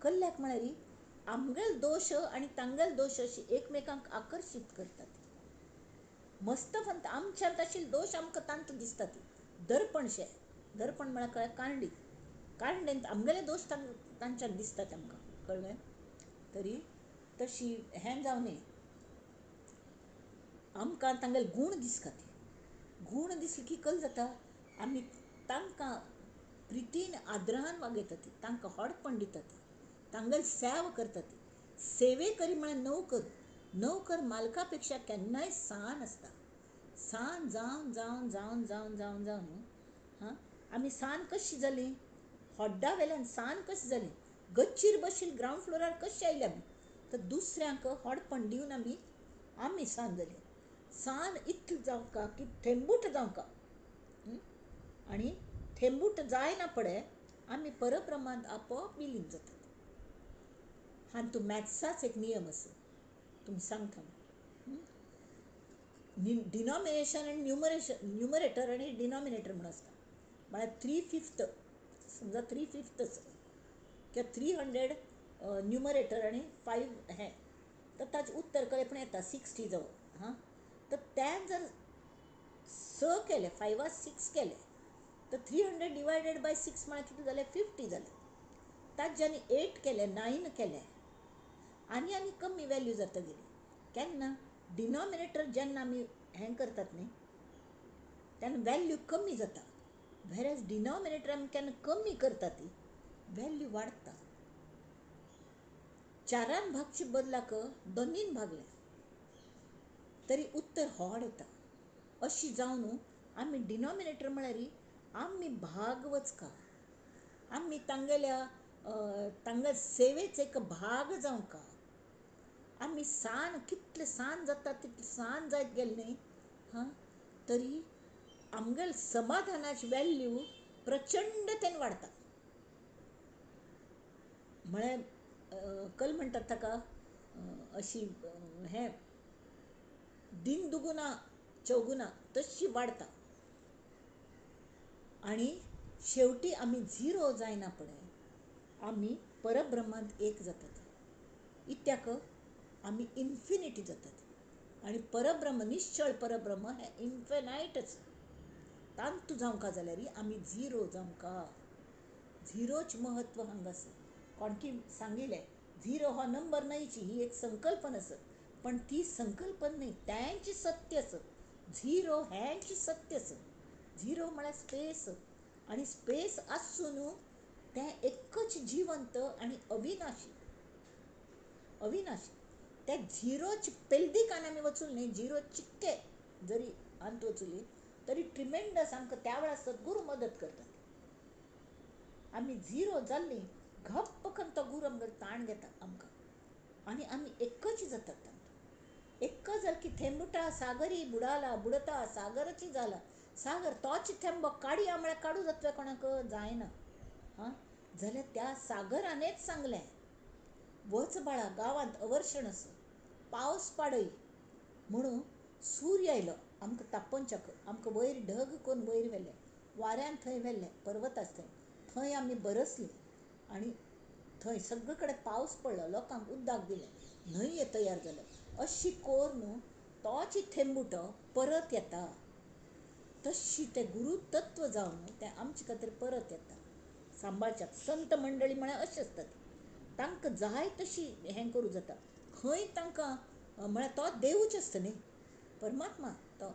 कसल्याक म्हळ्यार आमगेलो दोश आनी तांगेलो दोश अशी एकमेकांक आकर्शीत करतात. मस्तपंत आमच्यांत आशिल्ले दोश आमकां तांत दिसतात. दर्पणशें, दर्पण म्हळ्यार कळ्ळें कांडी, कांडेंत आमगेले दोश तांच्यांत दिसतात आमकां, कळ्ळें. तरी तशी हें जावन आमकां तांगेले गूण दिसता. गूण दिसले की कल जाता, आमी तांकां प्रितीन आदरान वागयतात, तांकां व्हडपण दितात, तांगेली सेवा करतात. सेवेकरी म्हळ्यार नोकर. नोकर मालका पेक्षा केन्नाय सान आसता. सान जावन जावन जावन जावन जावन जावन आमी सान कशी जाली, हॉड्डा वेल्यान सान कशी जाली, गच्चीर बशिल्ली ग्रावंड फ्लोरार कशी आयली आमी. तर दुसऱ्यांक व्हडपण दिवन आमी सान जाली. सान इतली जावंका की थेंबूट जावंका. आनी थेंबूट जायना पडे आमी परब्रह्मांत आपोआप विलीन जातात. हातूंत मॅथ्साचो एक नियम आसा, तुमकां सांगता. डिनॉमिनेशन आनी न्युमरेटर आनी डिनॉमिनेटर म्हणून आसता. म्हळ्यार 3/5, समजा 3/5 आसा किंवा 300 न्युमरेटर आनी 5 हें, तर ताचें उत्तर कळेपण येता 60 जावं. तर तें जर 6 केलें, 5 6 केलें, तर 300 डिवायडेड बाय 6 म्हळ्यार कितें जालें, 50 जालें. ताज्यांनी 8 केलें, 9 केलें, आनी कमी वॅल्यू जाता गेली. केन्ना डिनॉमिनेटर जेन्ना आमी हें करतात न्ही, तेन्ना वॅल्यू कमी जाता. व्हेरेज डिनॉमिनेटर आमी केन्ना कमी करतात वॅल्यू वाडटा. 4 भागचे बदलाक 2 भागलें तरी उत्तर व्हड येता. अशी जावन आमी डिनॉमिनेटर म्हळ्यार आमी भाग वचका, आमी तांगेल्या सेवेचो एक भाग जावंका. आमी सान कितले सान जाता तितले सान जायत गेले न्ही, तरी आमगेले समाधानाची वॅल्यू प्रचंडतेन वाडटा. म्हळ्यार कल म्हणटात ताका अशी हें दिन दुगुना चौगुना तशी वाडता आणि शेवटी आमी झिरो जायना पळय आमी परब्रह्मांत एक जातात इत्याक आमी इन्फिनिटी जातात आणि परब्रह्म निश्चळ परब्रह्म हें इन्फिनायटच तांतू जावंका जाल्यार आमी झिरो जावंका झिरोच महत्व हांगासर कोणकी सांगिल्लें झिरो हो नंबर न्हयची ही एक संकल्पना आसत पण ती संकल्पना न्हय तेंची सत्य आसत झिरो हेंची सत्य आसत झिरो म्हळ्यार स्पेस आणि स्पेस आसून तें एकच जिवंत आणि अविनाशी अविनाशी त्या झिरोच पेल्दिकान आमी वचून न्ही झिरो चिक्के जरी अंत वचुली तरी ट्रिमेंडस आमकां त्या वेळार सद्गुरू मदत करतात आमी झिरो जाल्ली घप्प करून तो गुरू आमकां ताण घेता आमकां आनी आमी एकच जातात एक्क जाल की थेंबुटा सागरी बुडाला बुडता सागरची जाला सागर तोच थेंब काडया म्हळ्यार काडू जातले कोणाक जायना हां जाल्यार त्या सागरानेच सांगलें वच बाळा गांवांत अवर्शण आस पावस पाडय म्हणून सूर्य आयलो आमकां तापोवच्याक आमकां वयर ढग करून वयर व्हेले वाऱ्यान थंय व्हेल्ले पर्वत आसा थंय आमी बरसली आनी थंय सगळे कडेन पावस पडलो लोकांक उदक दिलें न्हंये तयार जाल्यो अशी कोर न्हू तोच थेंबुटो परत येता तशी ते गुरुतत्व जावन ते आमचे खातीर परत येता सांबाळच्याक संत मंडळी म्हळ्यार अशें आसतात तांकां जाय तशी हें करूं जाता खंय तांकां म्हळ्यार तो देवूच आसता न्ही परमात्मा तो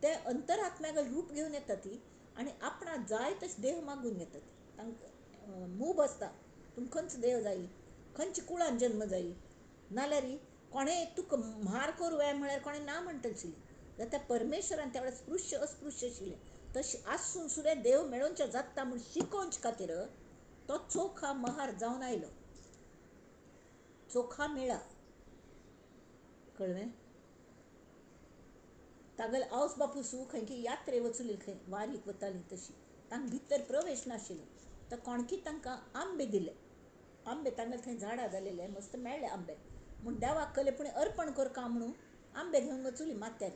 ते अंतरात्म्याक रूप घेवन येता ती आनी आपणा जाय तशें देह मागून घेतात तांकां मूब आसता तुमकां खंयचो देव जाय खंयच्या कुळान जल्म जाय नाल्यार कोणें तुका म्हार करूं यें म्हळ्यार कोणें ना म्हणटलें जाल्यार त्या परमेश्वरान त्या वेळार स्पृश्य अस्पृश्य आशिल्लें तशें आसून सुद्दां देव मेळोवचें जाता म्हूण शिकोवचे खातीर तो चोखा महार जावन आयलो चोखा मेळा कळ्ळें तागेले आवस बापूसू खंय की यात्रे वचुली खंय वारीक वताली तशी तांकां भितर प्रवेश नाशिल्लो तर कोणकी तांकां आंबे दिले आंबे तांगेले थंय झाडां जालेले मस्त मेळ्ळे आंबे म्हूण देवाक कलेपणी अर्पण करका म्हणून आंबे घेवन वचुली माथ्यार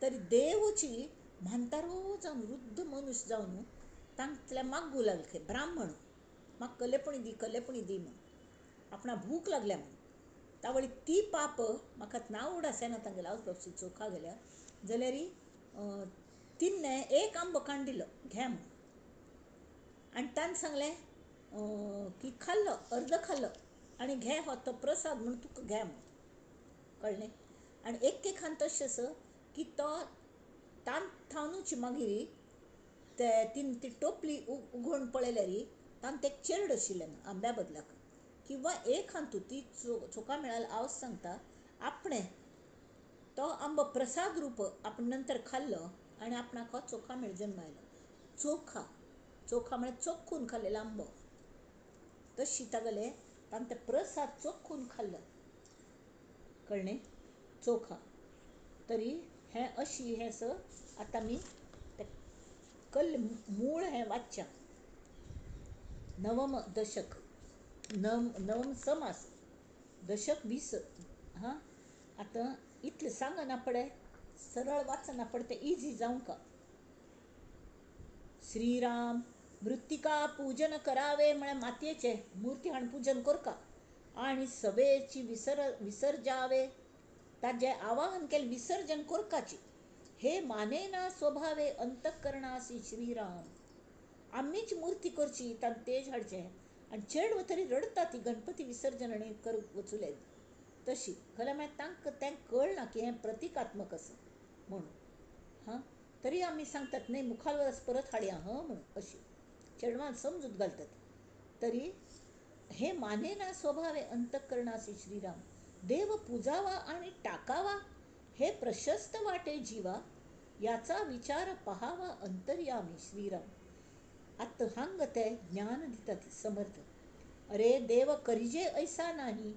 तरी देवची म्हातारो जावन वृद्ध मनुश्य जावन तांतल्या मागू लागले खंय ब्राह्मण म्हाका कलेपणी दी म्हूण आपणा भूक लागल्या म्हूण तावळी ती पाप म्हाका नांव उडासना तांगेले आवस बापूसी चोखा गेल्या जाल्यार तिन्ने एक आंबो काण दिलो घे म्हूण आनी ताणें सांगलें की खाल्लो अर्द खाल्लो आनी घे हो तो प्रसाद म्हूण तुका घे म्हूण कळ्ळें आनी एक खान तशें आसा की तो तान थावनूच मागीर ते तीन ती टोपली उगडून पळयल्यार तान ते चेड आशिल्लें आंब्या बदलाक किंवा एक हांतू ती चोखा मेळाल आवस सांगता आपणें तो आंबो प्रसाद रूप आपण नंतर खाल्लो आनी आपणाक हो चोखा मेळ जल्म आयलो चोखा म्हळ्यार चोखून खाल्लेलो आंबो तशी तागेले ताणें ते प्रसाद चोखून खाल्लो कळ्ळें चोखा तरी हें अशी हें स आतां आमी ते कल्ल मूळ हें वाचच्या नवम दशक नवम समास दशक 20 हां आतां इतलें सांगना पडे सरळ वाचना पडे ते इजी जावं का श्रीराम मृत्तिका पूजन करावे म्हळ्यार मातयेचे मुर्ती हाडून पूजन करका आनी सभेची विसर्जावे ताजे आवाहन केले विसर्जन करकाची हे मानेना स्वभावे अंतकरणासी श्रीराम आम्हीच मूर्ती करची तान तेज हाडचें आनी चेड तरी रडता ती गणपती विसर्जन आनी कर वचुले तशी खरें मागीर तांकां तें कळना की हें प्रतिकात्मक आसा म्हणून हां तरी आमी सांगतात न्ही मुखार वरस परत हाडया हं म्हणून अशी चेडवान समजूत घालतात तरी हे मानेना स्वभावे अंतकरणासी श्रीराम देव पुजावा आणि टाकावा हे प्रशस्त वाटे जीवा याचा विचार पहावा अंतर्यामी श्रीराम आत्ता हांग ते ज्ञान दितात समर्थ अरे देव करिजे ऐसा नाही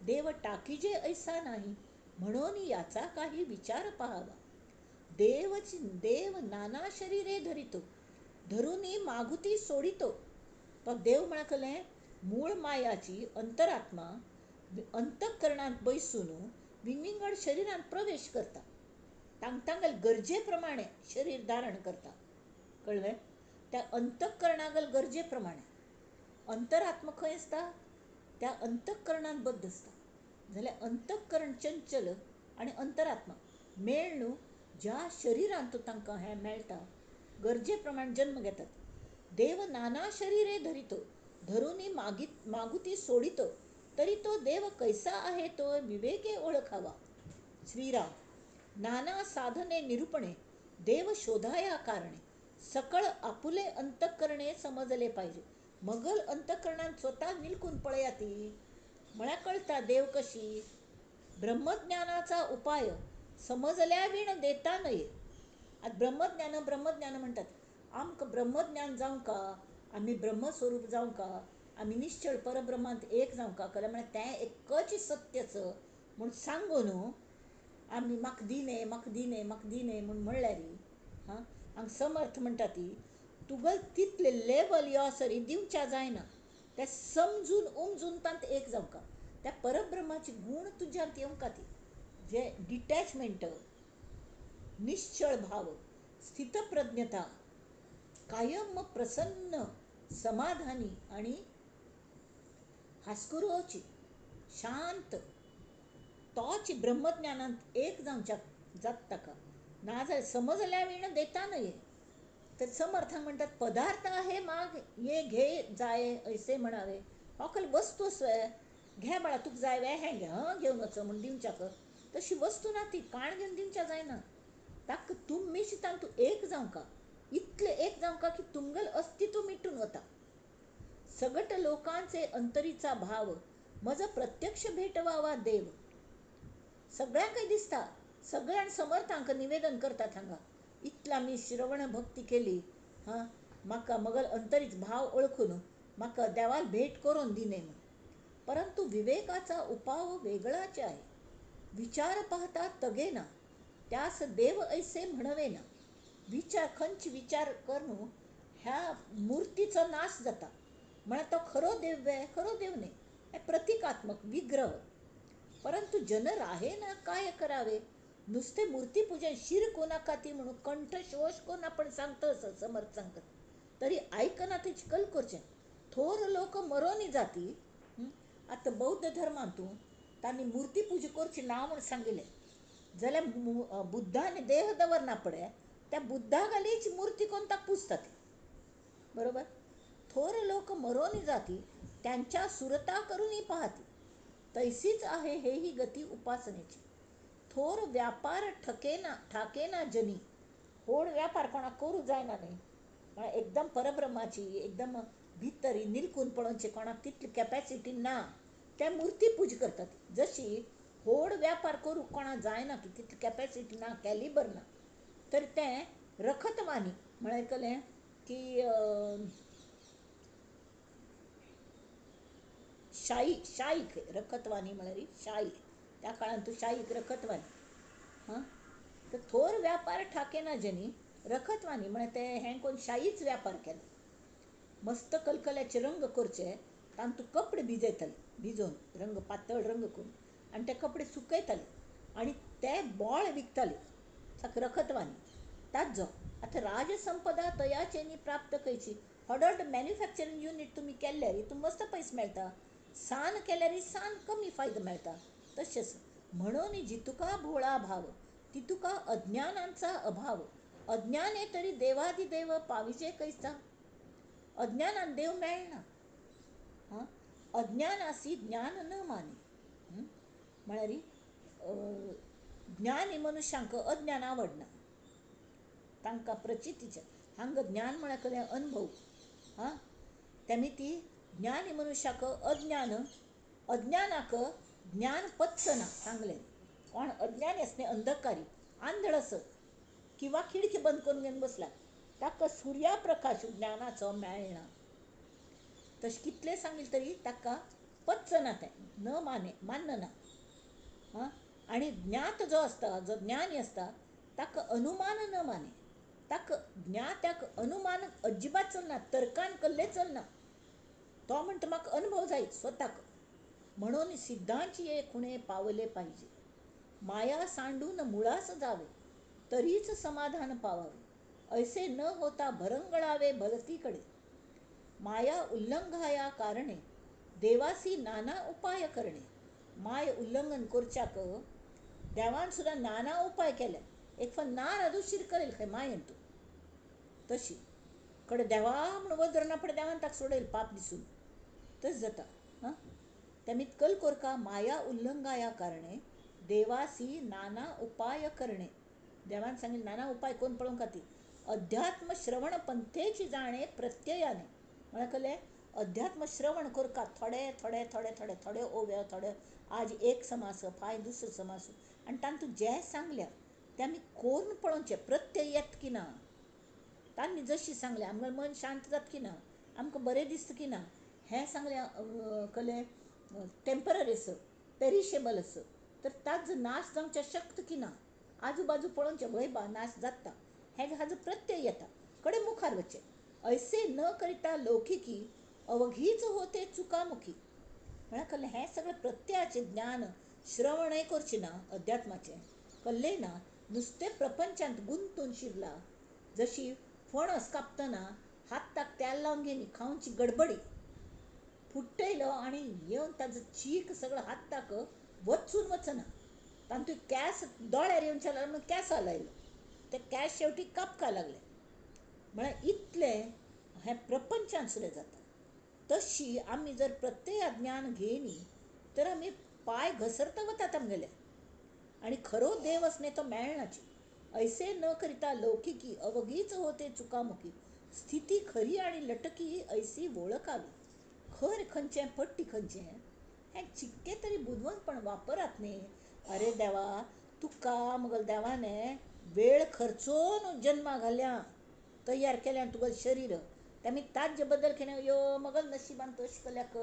देव टाकीजे ऐसा नाही म्हणून याचा काही विचार पहावा देव नाना शरीरे धरितो धरुनी मागुती सोडितो तो देव म्हळ्याकले मूळ मायाची अंतरात्मा अंतःकरणात बैसून विंगड शरीरात प्रवेश करता, तांगतांगल गरजेप्रमाणे शरीर धारण करता. कळलं? त्या अंतःकरणागल गरजेप्रमाणे अंतरात्म खंय असता, त्या अंतःकरणात बद्ध असता. जाल्यार अंतःकरण चंचल आणि अंतरात्मा मेळ न्हू, ज्या शरिरांत तांकां हें मेळटा गरजे प्रमाण जन्म घेतात. देव नाना शरीरे धरितो, धरुनी मागुती सोडितो, तरी तो देव कैसा आहे तो विवेके ओळखावा. श्रीराम. नाना साधने निरूपणे देव शोधाया कारणे, सकळ आपुले अंतःकरणे समजले पाहिजे. मगल अंतःकरणात स्वतः निलकून पळया ती मला कळता देव कशी. ब्रह्मज्ञानाचा उपाय समजल्या विण देता नये. आता ब्रह्मज्ञान म्हणतात. आमकां ब्रह्मज्ञान जावं का, आमी ब्रह्मस्वरूप जावं का, आमी निश्चळ परब्रह्मांत एक जावं का, कळ्ळें? म्हळ्यार तें एकच सत्यच म्हूण सांगून आमी म्हाका दिने म्हूण म्हणल्यार हां हांगा समर्थ म्हणटा ती तुगेल तितले लेवल यो सरी दिवच्या जायना. तें समजून उमजून तांत एक जावं, त्या परब्रह्माची गूण तुज्यांत येवंका ती जे डिटॅचमेंट, निश्चळ भाव, स्थितप्रज्ञता, कायम प्रसन्न, समाधानी आणि हास्कुरोची, शांत, तोच ब्रह्मज्ञानांत एक जावच्या जात ताका. नाजाल्यार समजल्या विण देता नये. तर समर्थांक म्हणटात पदार्थ आहे माग ये घे जाय ऐसे म्हणावे. हो वस्तू घे बाळा तुका जाय वे हें घे, घेवन वच म्हूण दिवच्याक. तशी वस्तू ना ती काण घेवन दिवच्या जायना. ताका मिशितान तूं एक जावं इतले एक जावं की तुमगेल अस्तित्व मिटून वता. सगट लोकांचे अंतरीचा भाव म्हजो प्रत्यक्ष भेटवावा देव. सगळ्यांकय दिसता, सगळ्यां समर्थांक निवेदन करतात हांगा इतला मी श्रवण भक्ती केली हां म्हाका मगल अंतरीच भाव ओळखून म्हाका देवाल भेट करून दिने म्हूण. परंतु विवेकाचा उपाव वेगळाच आहे. विचार पाहता तगेना, त्यास देव ऐसे म्हणवेना. खंच विचार करून ह्या मूर्तीचा नाश जाता. म्हणा तो खरो देव नाही, हे प्रतिकात्मक विग्रह. परंतु जन राहे ना काय करावे, नुसते मूर्तीपूजन शिर कोणाका ती म्हणून कंठशोष कोण आपण सांगतो समर्थ सांगतात, तरी ऐकना ते चिकल करचे. थोर लोक मरोनी जाती. आता बौद्ध धर्मांतू तांणी मूर्तीपूजा करची ना म्हूण सांगिल्लें जाल्यार बुद्धाने देह दवरना पडे त्या बुद्धा घालीच मूर्ती कोण ताका पुजतात. बरोबर. थोर लोक मरोनी जाती, त्यांच्या सुरता करूनही पाहती, तैसीच आहे हे ही गती उपासनेची. थोर व्यापार ठाकेना जनी, होड व्यापार कोणाक करू जायना न्ही. एकदम परब्रह्माची एकदम भितरी निलकून पळोवचे कोणाक तितली कॅपॅसिटी ना, त्या मूर्ती पूज करतात. जशी होड व्यापार करू कोणा जायना की तितली कॅपॅसिटी ना, कॅलिबर ना, तर तें रखतवानी म्हळ्यार कळ्ळें की शाईक रखतवानी म्हळ्यार शाई. त्या काळान तूं शाईक रखतवानी हां. तर थोर व्यापार ठाकेना जनी रखतवानी म्हळ्यार ते हें कोण शाईच व्यापार केलो. मस्त कलकल्याचे रंग करचे, तातूंत कपडे भिजोवन रंग पातळ रंग करून आनी ते कपडे सुकयताले आनी ते बोळ विकताले. ताका रखतवानी. ताजो आतां राजसंपदा तयाचेनी प्राप्त करची. हडड मॅन्युफॅक्चरींग युनीट तुमी केल्यार तुमकां मस्त पयस मेळटा. सान केल्यार सान कमी फायदो मेळटा. तशेंच म्हणून जितुका भोळा भाव तितुका अज्ञानांचा अभाव. अज्ञाने तरी देवादिदेव पाविजे कैसा. अज्ञानान देव मेळना. हां. अज्ञानासी ज्ञान न माने. म्हळ्यार ज्ञानी मनुष्यांक अज्ञान आवडना. तांकां प्रचितीचे हांगा ज्ञान म्हळ्यार कळ्ळें अनुभव. हां. तेमी ती ज्ञानी मनुश्याक अज्ञानाक ज्ञान पचना सांगलें. कोण अज्ञानी असणे अंधकारी आंधळ असत किंवा खिडकी बंद करून घेवन बसला, ताका सुर्या प्रकाश ज्ञानाचो मेळना. तशें कितले सांगिल्लें तरी ताका पचना, तें न मानना. हां. आनी ज्ञात जो आसता, जो ज्ञानी आसता, ताका अनुमान न माने. ताका ज्ञात्याक अनुमान अजिबात चलना, तर्कान कल्ले चलना. तो म्हणटा म्हाका अनुभव जाय स्वताक. म्हणून सिद्धांची ये खुणे पावले पाहिजे. माया सांडून मुळास जावे, तरीच समाधान पावावे. ऐसे न होता भरंगळावे भलतीकडे. माया उल्लंघाया कारणे, देवासी नाना उपाय करणे. माय उल्लंघन करच्याक देवान सुद्धा नाना उपाय केले. एक पण ना रादूशीर करेल खंय मायेन तू तशी कडे देवा म्हणून वदरना पडे देवान ताक सोडेल पाप दिसून तस जाता. हां त्यामीत कल कोरका माया उल्लंघाया कारणे देवासी नाना उपाय करणे. देवान सांगेल नाना उपाय कोण पळोवंक खाती. अध्यात्म श्रवण पंथेची जाणे प्रत्ययाने. म्हणा कले अध्यात्म श्रवण कोरका थोडे थोडे थोडे थोडे थोडे ओव्या थोडे आज एक समास फाय दुसरो समास आनी तांतू जे सांगल्या ते आमी कोरून पळोवचे प्रत्यय येत की ना. तांणी जशी सांगल्या आमगे मन शांत जाता की ना, आमकां बरें दिसता की ना हें सांगलें कले टेम्पररी आस पेरिशेबल आस तर ताजो नाश जावचे शक्त की ना. आजू बाजू पळोवचे वय बा नाश जाता हें हाजो प्रत्यय येता कडे मुखार वचे. ऐसे न करिता लौकिकी अवघीच होते चुकामुखी. म्हळ्यार कल्लें हें सगळें प्रत्ययाचें ज्ञान श्रवणय करचें ना अध्यात्माचें कल्लें ना नुस्तें प्रपंचांत गुंतून शिरला. जशी फणस कापतना हाताक तेल लावन घेनी खावची गडबडी फुट्टयलो आनी येवन ताजो चीक सगळो हाताक वचून वचना. तांतूय केंस दोळ्यार येवचे लागले केंस लायलो ते केंस शेवटी कापका लागले. म्हळ्यार इतलें हें प्रपंचान सुद्दां जाता. तशी आमी जर प्रत्यय ज्ञान घेयनी तर आमी पांय घसरता वतात आमगेले आनी खरो देव असणे तो मेळनाची. ऐसे न करिता लौकिकी अवघीच होते चुकामुखी. स्थिती खरी आणि लटकी ऐसी वळखावी. खर खंयचें पट्टी खंयचें हें चिक्के तरी बुदवंतपण वापरात न्ही. अरे देवा तुका मुगल देवाने वेळ खर्चोन जन्मा घाल्या तयार केल्या तुगेलें शरीर तेमी ताजे बद्दल कितें यो मगल नशिबान तशें केल्याक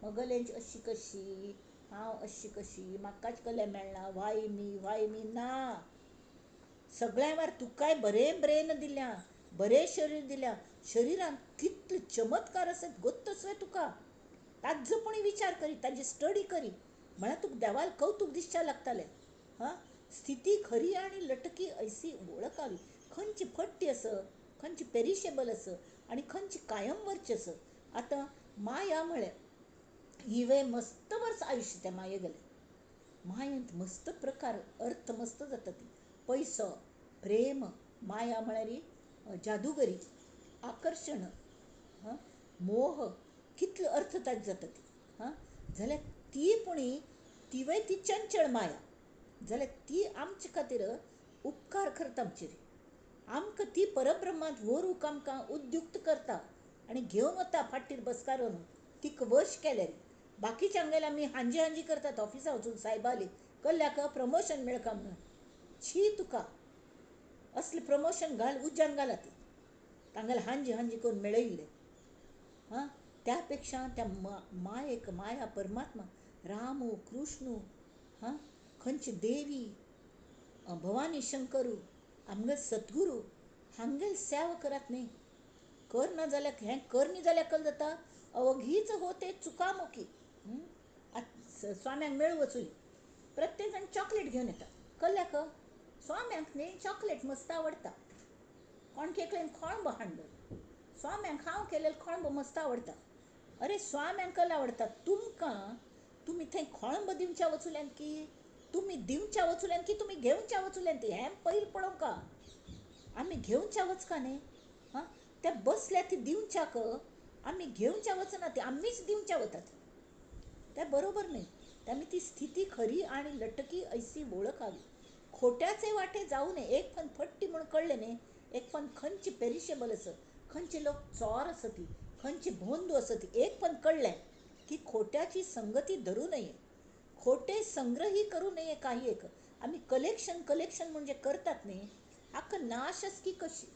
मगलेंची अशी कशी हांव अशी कशी म्हाका कलें मेळना व्हाय मी ना. सगळ्या वार तुकाय बरें ब्रेन दिल्या बरें शरीर दिल्या. शरिरान कितले चमत्कार आसात गोत्तच रे तुका. ताजो पण विचार करी ताजी स्टडी करी म्हळ्यार तुका देवाल कौतूक दिसच्या लागतालें. हां स्थिती खरी आनी लटकी ऐसी वळखावी. खंयची फट्टी आस खंयची पेरिशेबल आस आनी खंयची कायम वर्ची आस. आतां माया म्हळें हिवे मस्त वर्स आयुश्य त्या माये गेलें. मायेंत मस्त प्रकार अर्थ मस्त जाता ती पैसो प्रेम माया म्हळ्यार जादूगरी आकर्शण मोह कितलो अर्थ ताज जाता ती. जाल्यार ती पुणी तिवय ती चंचळ माया जाल्यार ती आमचे खातीर उपकार करता आमचेर. आमकां ती परब्रह्मांत व्हरूंक आमकां उद्युक्त करता आनी घेवन वता फाटीर बसकारून तीक वश केल्यार. बाकीच्यांगेर आमी हांजी करतात ऑफिसा वचून सायबाली कल्ल्याक प्रमोशन मेळका म्हणून. छी तुका असलें प्रमोशन घाल उज्यान घालात तांगेले हांजी करून मेळयल्ले. त्या पेक्षा त्या मायेक माया परमात्मा रामू कृष्णू खंयची देवी भवानी शंकरू आमगे सद्गुरू हांगेल सेवा करात न्ही. कर ना जाल्यार हें कर न्ही जाल्यार कल जाता अवघीच होते चुकामुखी. स्वाम्यांक मेळू वचूली प्रत्येक जाण चॉकलेट घेवन येता कल्ल्याक स्वाम्यांक न्ही चॉकलेट मस्त आवडटा. कोण केकलें खोळंबो हाडलो स्वाम्यांक हांव केलेलो खोळंबो मस्त आवडटा. अरे स्वाम्यांक कल आवडटा तुमकां तुमी थंय खोळंबो दिवच्या वचूल्यान की तुमी दिवच्या वचूल्यान की तुमी घेवच्या वचूल्यान ती हें पयलीं पळोवंका. आमी घेवच्या वचका न्ही ते बसल्या ती दिवच्याक आमी घेवच्या वचना ती आमीच दिवच्या वतात तें बरोबर न्ही. तेमी ती स्थिती खरी आनी लटकी ऐसी वळखावी. खोट्याचे वाटे जाऊ नये. एक पण फट्टी म्हूण कळ्ळें न्ही एक पण खंयची पेरिशेबल आस खंयचे लोक चोर आसा ती खंयची भोंदू आसा ती एक पण कळ्ळें की खोट्याची संगती धरूं नये. खोटे संग्रही करू नये. काही एक आमी कलेक्शन म्हणजे करतात न्ही हाका नाशच की कशी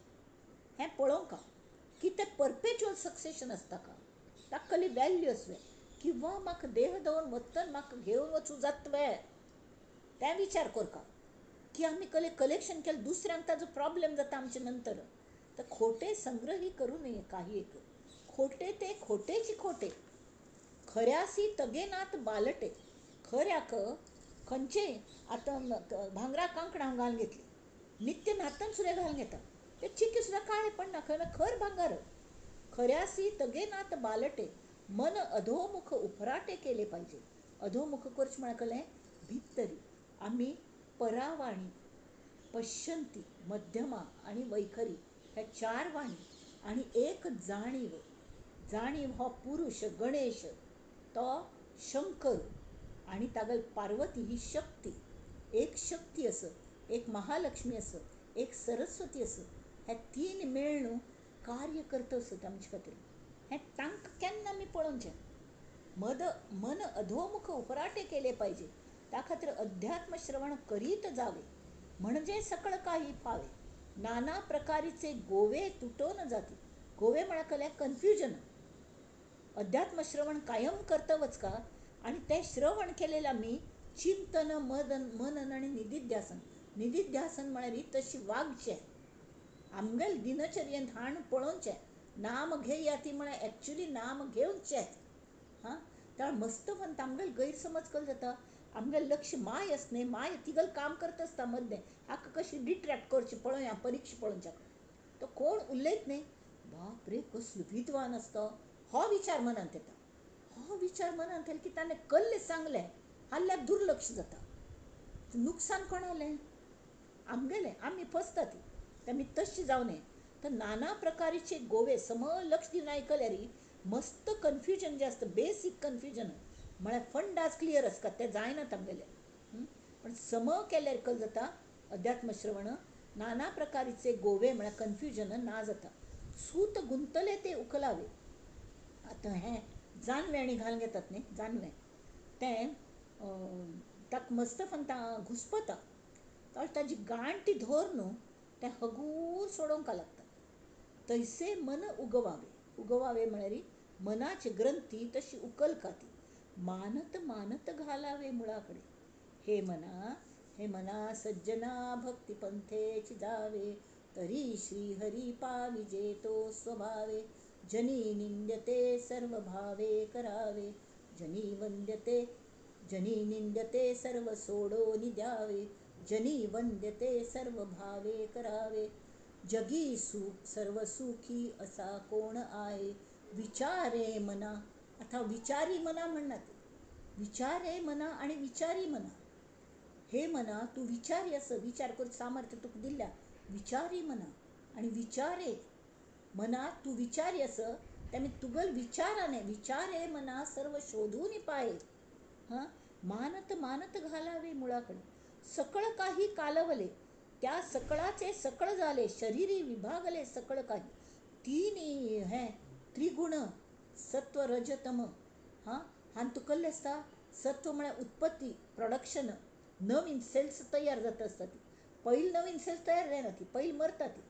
हें पळोवंका की तें परपेच्युअल सक्सेशन आसता का ताका वॅल्यू आसवे किंवा म्हाका देह दवन वतन म्हाका घेवन वचूं जातवे तें विचार करका. की आमी कलेक्शन केलें दुसऱ्यांक ताजो प्रॉब्लेम जाता आमचे नंतर. तर खोटे संग्रही करू नये. काही एक खोटे ते खोटेची खोटे खऱ्यासी तगेनात बालटे. खऱ्याक खंयचे आतां भांगरा कांकणां घालून घेतली, नित्य नातन सुद्दां घालून घेता, ते चिकी सुद्दां काळे पडना, खर भांगार. खऱ्यासी तगेनात बालटे, मन अधोमुख उफराटे केले पाहिजे. अधोमुख करचे म्हळ्यार कळ्ळें, भितरी आमी परावाणी, पश्यंती, मध्यमा आणि वैखरी ह्या 4 वाणी आणि एक जाणीव. जाणीव हो पुरुष गणेश, तो शंकर आणि तागल पार्वती ही शक्ती. एक शक्ती असं, एक महालक्ष्मी असं, एक सरस्वती असं, हे 3 मेळून कार्य करता असत आमचे खातीर. हें तांकां केन्ना आमी पळोवचें. मन अधोमुख उफराटे केले पाहिजे. त्या खातीर अध्यात्म श्रवण करीत जावे, म्हणजे सकळ काही फावे. नाना प्रकारीचे गोवे तुटोन जाती. गोवे म्हळ्यार कळ्ळें, कन्फ्युजन. अध्यात्म श्रवण कायम करतवच का, आणि ते श्रवण केलेलं आमी चिंतन, मनन आणि निधिध्यासन. निधिध्यासन म्हळ्यार तशी वागचें, आमगेल दिनचर्येंत हाडून पळोवचें. नाम घेयाती म्हळ्यार एक्चुली नाम घेवचें. हां, त्या मस्त म्हणटा आमगेल गैरसमज कल जाता. आमगेल लक्ष माय असणे, माय तिगल काम करता आसता मद्दे, हाका कशी डिट्रॅक्ट करची पळोवया, परीक्षा पळोवच्या. तो कोण उलयत न्ही, बाप रे कसलो विद्वान आसता, हो विचार मनांत येता. हो विचार मनांत येले की ताणें कल्ले सांगलें हाल्यार दुर्लक्ष जाता. नुकसान कोणालें, आमगेलें. आमी फसता ती. आमी तशी जावं नये. तर नाना प्रकारीचे गोवे सम लक्ष दिवन आयकल्यार मस्त कन्फ्युजन जें आसता, बेसीक कन्फ्युजन म्हळ्यार फंडाज क्लियर आसता, ते जायनात आमगेले. पण सम केल्यार कल जाता अध्यात्म श्रवण. नाना प्रकारीचे गोवे म्हळ्यार कन्फ्युजन ना जाता. सूत गुंतले ते उखलावे. आतां हें जानवें घालून घेतात न्ही, जानवें तें ताका मस्त फंता घुस्पता, ताची गांठ ती धर न्हू, तें हगूर सोडोवंक लागता. तैसे मन उगवावे. उगवावे म्हळ्यार मनाची ग्रंथी तशी उकलका ती. मानत मानत घालावे मुळाकडे. हे मना सज्जना भक्ती पंथेची जावे, तरी श्री हरी पाविजे तो स्वभावे. जनी निंद्यते सर्व भावे करावे, जनी निंद्यते सर्व सोडोनी द्यावे, जनी वंद्यते सर्व भावे करावे. जगी सर्व सुखी असा कोण आहे, विचारे मना. आता विचारी मना म्हणणार, विचारे मना आणि विचारी मना. हे मना तू विचारी असं, विचार करून सामर्थ्य तुका दिल्या, विचारी मना आणि विचारे मना तू विचारी असं, त्यामुळे तुगल विचाराने विचारे मना सर्व शोधून पाहे. हां, मानत मानत घालावे मुळाकडे. सकळ काही कालवले, त्या सकळाचे सकळ झाले, शरीरी विभागले सकळ काही. 3 हे त्रिगुण, सत्व रजतम. हां, हां तू कल्ले असता. सत्व म्हळ्यार उत्पत्ती, प्रोडक्शन, नवीन सेल्स तयार जाता असता ती. पयलीं नवीन सेल्स तयार जायना ती, पयलीं मरता ती.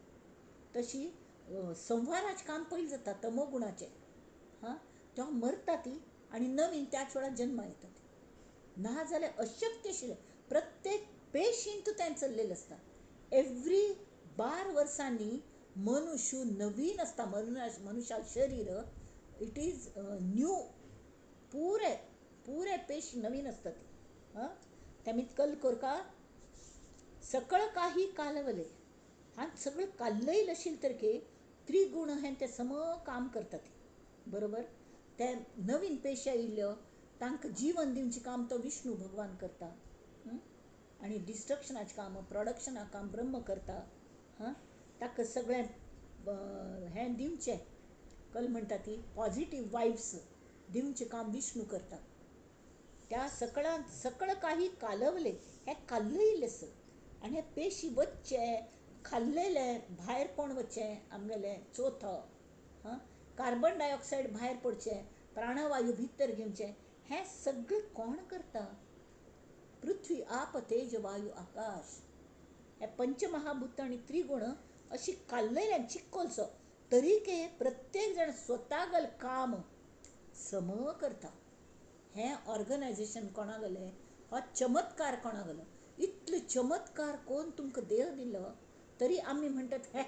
तशी संहाराचें काम पयलीं जाता तमोगुणाचें. हां, तेव्हा मरता ती आणि नवीन त्याच वेळार जन्मा येता ती. ना जाल्यार अशक्य आशिल्लें. प्रत्येक पेशींत तें चल्लेलें आसता. एव्हरी 12 वर्सांनी मनुष्य नवीन आसता. मनुष्या शरीर इट इज न्यू. पुरे पेशी नवीन असता ती. हां, त्यामुळे कल करका सकळ काही कालवले. हां, सगळं काल्लयलं आशिल्लें तरके त्रिगुण हें तें सम काम करता ती. बरोबर. ते नवीन पेशी आयिल्ल्यो तांकां जीवन दिवचें काम तो विष्णू भगवान करता. आणि डिस्ट्रक्शनाचें काम, प्रोडक्शनाचें काम ब्रह्म करता. हां, ताका सगळें हें दिवचें, कल म्हणटा ती पॉझिटीव वायब्स दिवचें काम विष्णू करता. त्या सकळ काही कालवले, हें काल्लयिल्लें आसत. आनी हे पेशी वच्चे, खाल्लेलें भायर कोण वचचें, आमगेलें चवथो. हां, कार्बन डायऑक्सायड भायर पडचें, प्राणवायू भितर घेवचें, हें सगळें कोण करता. पृथ्वी, आप, तेज, वायू, आकाश. हे पंचमहाभूत आणि त्रिगुण अशी काल्लयल्यान चिक्कोलसो, तरीके प्रत्येक जण स्वतागल काम सम करता. हें ऑर्गनायझेशन कोणागलें, हो चमत्कार कोणागलो. इतलो चमत्कार कोण तुमकां देह दिलो, तरी आमी म्हणटात हे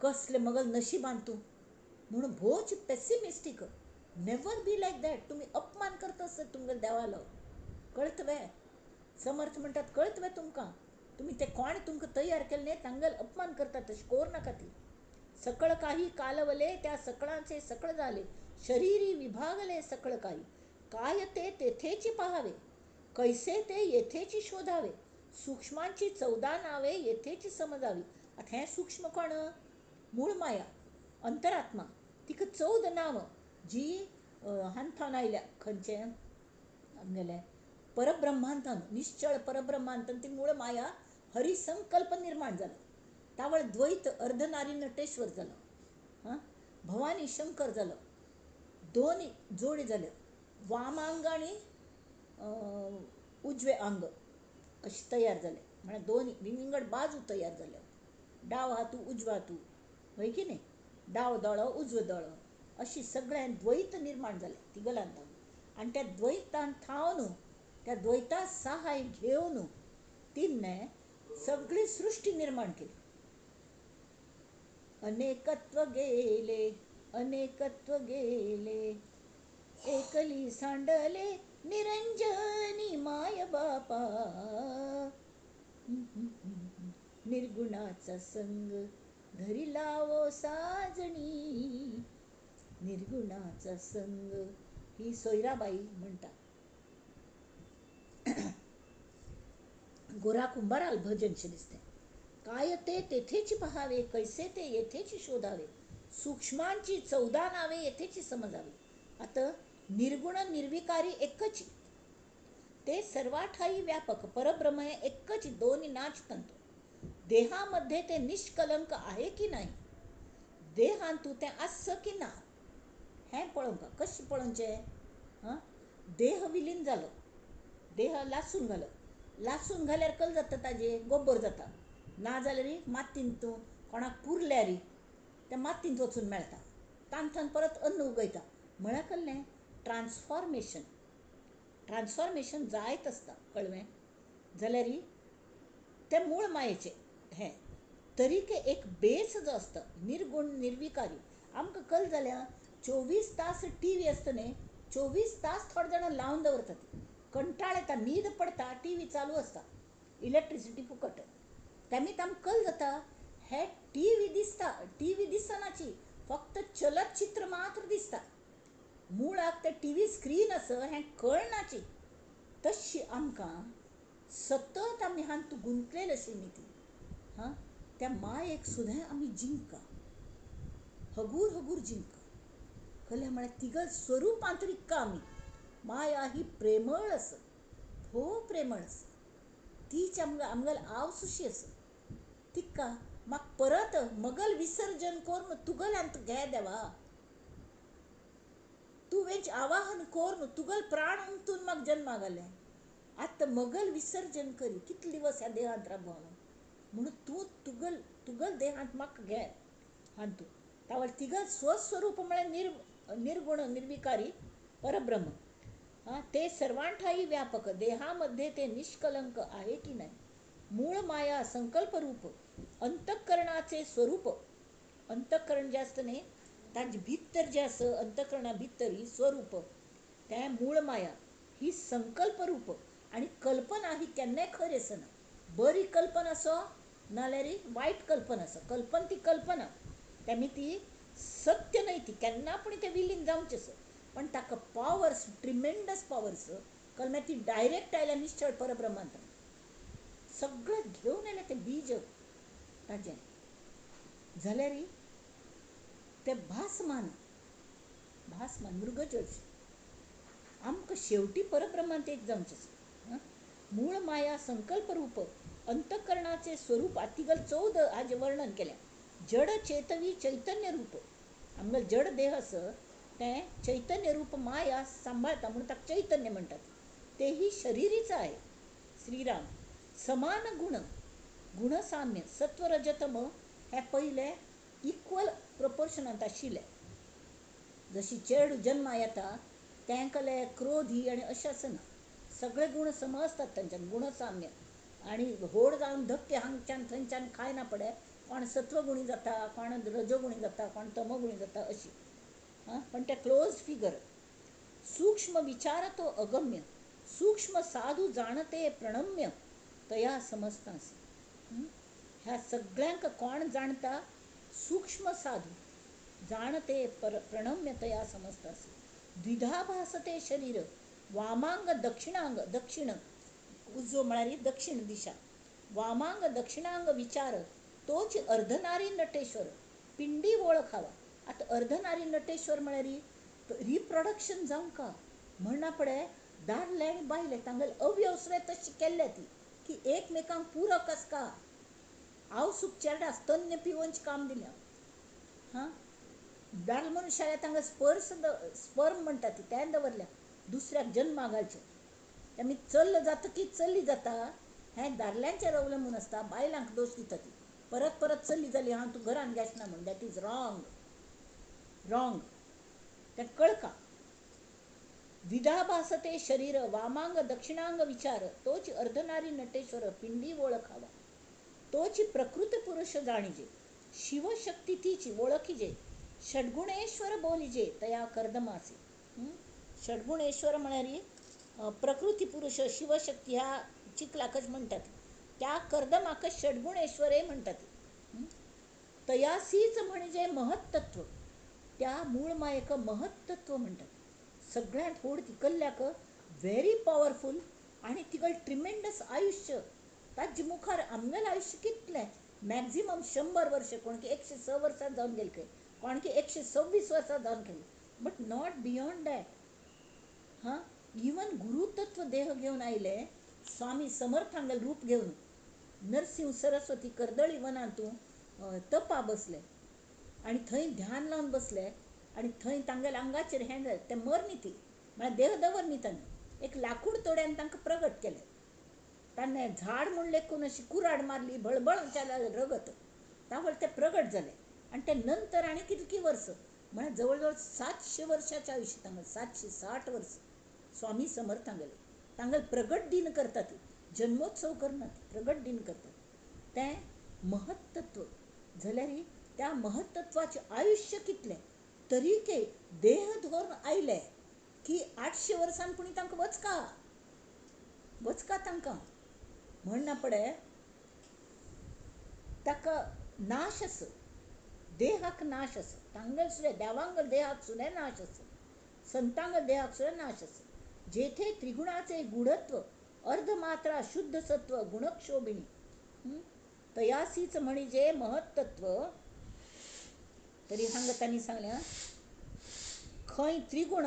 कसलें मगल नशिबान तूं म्हणून भोवच पेसिमिस्टीक. Never be like that. तुम्ही अपमान करता आसत तुमगेल्या देवालो, कळतवे? समर्थ म्हणटात कळतवे तुमकां, तुम्ही ते कोण तुमकां तयार केल्ले तांगेल अपमान करता, तशें कोर नाका ती. सकळ काही कालवले त्या सकळांचे सकळ झाले, शरीरी विभागले सकळ काही. काय ते तेथेची पाहावे, कैसे ते येथेची शोधावे, सूक्ष्मांची 14 नावे येथेची समजावी. आता हें सूक्ष्म कोण? मूळ माया, अंतरात्मा. तिका 14 नांव जी हांथान आयल्या. खंयचे? आमगेले परब्रह्मांतान, निश्चळ परब्रह्मांतान ती मूळ माया हरिसंकल्प निर्माण जालो. तावळ द्वैत अर्धनारी नटेश्वर जालो. हां, भवानी शंकर जालो. दोन जोडी जाल्यो, वामांग आनी उजवे अंग अशें तयार जाले. म्हळ्यार दोन विंगड बाजू तयार जाल्यो. डाव हातू उजवा हातू, होय की न्ही? डाव दोळो उजवो दोळो अशी सगळ्यां द्वैत निर्माण जाले तिगलांत. आणि त्या द्वैतान थांवन, त्या द्वैता सहाय घेवन तिने सगळी सृष्टी निर्माण केली. अनेकत्व गेले, अनेकत्व गेले, एकली सांडले निरंजनी माय बापा. निर्गुणाचा संग धरी लावो साजणी, निर्गुणाचा संग. ही सोयराबाई म्हणटा. गोरा कुंभाराल भजन शे दिसते. काय ते तेथेची पहावे, कैसे ते येथेची शोधावे, सूक्ष्मांची 14 नावे येथेची समजावी. आता निर्गुण निर्विकारी एकच, ते सर्वाठाई व्यापक परब्रह्म हे एकच, दोन्ही नाच तंतु. देहामध्ये ते निष्कलंक आहे की नाही, देहांतू ते आस की ना, हें पळोवंक. कशें पळोवचें? हां, देह विलीन जालो, देह लासून घालो, लासून घाल्यार कल जाता, ताजे गोब्बर जाता. ना जाल्यार मातींत कोणाक पुरल्यार त्या मातींत वचून मेळटा, तांथान परत अन्न उगयता. म्हळ्यार कल्लें? ट्रान्सफॉर्मेशन. ट्रान्सफॉर्मेशन जायत आसता, कळ्ळें? जाल्यार ते मूळ मायेचे हें तरीके एक बेस जो आसता निर्गुण निर्विकारी. आमकां कल जाल्या 24 तास TV आसता न्ही, 24 तास थोडे जाणां लावन दवरतात. कंटाळ येता, न्हीद पडटा, TV चालू आसता, इलेक्ट्रिसिटी फुकट. त्यामीत आमकां कल जाता हे TV दिसता, TV दिसनाची, फक्त चलचित्र मात्र दिसता. मुळाक ते TV स्क्रीन आसा हें कळनाची. तशी आमकां सतत आमी हांतू गुंतलेली अशी न्ही ती. हां, त्या मायेक सुद्दां आमी जिंका, हगूर हगूर जिंका. कळ्ळें? म्हळ्यार तिगल स्वरूपांतरीक्का आमी. माया ही प्रेमळ आसा, भोव प्रेमळ आसा. तीच आमगेल आवसुशी आसा. तिका म्हाका परत मगल विसर्जन कोरून तुगल्यांत घे देवा. तू वेंच आवाहन कोरून तुगल प्राण उमटून म्हाका जन्मा घालें. आतां मगल विसर्जन करी, कितले दिवस ह्या देहांत राबो हांव. म्हणून तूं तुगल देहांत म्हाका घे हांतू. तावळ तिगल स्वस्वरूप म्हळ्यार निर्गुण निर्विकारी परब्रह्म. हां, ते सर्वांठाई व्यापक, देहामध्ये ते निष्कलंक आहे की नाही. मूळ माया संकल्परूप, अंतःकरणाचे स्वरूप. अंतःकरण जे आसता न्ही, ताजे भितर जे आसा अंतःकरणा भितर ही स्वरूप, तें मूळ माया ही संकल्परूप. आणि कल्पना ही केन्नाय खरी आसना. बरी कल्पना आसो नाल्यार वायट कल्पना आसो, कल्पना ती कल्पना, त्यामी ती सत्य न्हय, ती केन्ना पूण तें विलीन जावचें आसा. पण ताका पावर्स, ट्रिमेंडस पावर्स. कल्में ती डायरेक्ट आयल्या निश्चळ परब्रह्मांत. सगळें घेवन आयलें तें बीज ताजें. जाल्यार तें भासमान मृगजळ आमकां शेवटी परब्रह्मांत एक जावचें आसा. मूळ माया संकल्परूप, अंतःकरणाचे स्वरूप. तिगल 14 हाजें वर्णन केलें. जड चेतवी चैतन्य रूप. आमगेल जड देह आसा तें चैतन्य रूप माया सांबाळटा, म्हणून ताका चैतन्य म्हणटात. तेही शरीरीच आहे. श्रीराम समान गुणसाम्य सत्व रजतम हे पहिले इक्वल प्रपोर्शनांत आशिल्ले. जशी चेडूं जन्मा येता तेंकले क्रोधी आनी अशें आसना, सगळे गुण सम आसतात तांच्यान, गुणसाम्य. आनी व्हड जावन धक्के हांगच्यान थंयच्यान खायना पडे, कोण सत्वगुणी जाता, कोण रजोगुणी जाता, कोण तमोगुणी जाता, अशी. हां, पण त्या क्लोज फिगर. सूक्ष्म विचार तो अगम्य, सूक्ष्म साधू जाणते प्रणम्य तया समजतासी. ह्या सगळ्यांक कोण जाणता? सूक्ष्म साधू जाणते प्रणम्य तया समजतासी. द्विधा भासते शरीर, वामांग दक्षिणांग, दक्षिण उजो म्हळ्यार दक्षिण दिशा, वामांग दक्षिणांग विचार तोच अर्धनारी नटेश्वर पिंडी ओळखावा. आता अर्धनारी नटेश्वर म्हळ्यार रिप्रोडक्शन जावं का म्हणना पडे दादले आनी बायले तांगेल अव्यवस्वे तशी केल्ले ती की एकमेकांक पूरक आसका. हांव सुख चेडा स्तन्य पिवोवनचें काम दिलें. हां, दादलो मनशाल्या तांकां स्पर्म म्हणटा ती तें दवरल्या दुसऱ्याक जन्मा घालचें. आमी चल्ल जाता की चल्ली जाता हें दादल्यांचेर अवलंबून आसता. बायलांक दोश दिता ती परत परत चल्ली जाली हांव तूं घरान घेसना म्हण. That is wrong. रॉंग तें कळका. द्विधा भासते शरीर, वामांग दक्षिणांग विचार तोच अर्धनारी नटेश्वर पिंडी ओळखावा. तोची प्रकृती पुरुष जाणीजे, शिवशक्ती तिची ओळखीजे, षड्गुणेश्वर बोलिजे तया कर्दमासी. षड्गुणेश्वर म्हळ्यार प्रकृती पुरुष शिवशक्ती ह्या चिखलाकच म्हणटात. त्या कर्दमाक षड्गुणेश्वरे म्हणटात. तयासीच म्हणजे महत्तत्व. त्या मूळ मायेक महत्तत्व म्हणटात. सगळ्यांत व्हड ती कल्ल्याक व्हेरी पॉवरफूल आणि तिगळ ट्रिमेंडस आयुष्य. ताजे मुखार आमगेलें आयुष्य कितलें मॅक्झिमम 100 वर्ष, कोणकी 106 वर्सां जावन गेले खंय, कोणकी 126 वर्सां जावन गेली, बट नॉट बियॉन्ड दॅट. हां, इवन गुरुतत्व देह घेवन आयले स्वामी समर्थांगेल रूप घेवन नरसिंह सरस्वती कर्दळी वनांतूं तपा बसले आनी थंय ध्यान लावन बसले आनी थंय तांगेल्या आंगाचेर हें जालें. ते मरनी ती म्हळ्यार देह दवरनी तांणी एक लाकूड तोड्यान तांकां प्रगट केलें. ताणें झाड म्हूण लेखून अशी कुराड मारली, भळभळ जालें रगत, तावळ ते प्रगट जाले. आनी ते नंतर आनी कितकी वर्स म्हळ्यार जवळ जवळ 700 वर्साचें आयुश्य तांगेलें, 760 वर्स स्वामी समर्थांगेले. तांगेल प्रगट दिन करता ती, जन्मोत्सव करना ती, प्रगट दिन करता तें महत्तत्व जाल्यार त्या महत्तत्वाचें आयुश्य कितलें तरीके देह धरून आयले की 800 वर्सान पुणी तांकां वचका तांकां म्हणना पडे ताका नाश आस, देहाक नाश आस. तांगेल सुद्दां देवांगल देहाक सुद्दां नाश आस, संतांगल देहाक सुद्दां नाश आस. जेथे त्रिगुणाचे गुढत्व अर्धमात्रा शुद्ध सत्व गुणक्षोभिणी तयासीच म्हणजे महत्तत्व. तरी हांगा तांणी सांगल्या खंय त्रिगुण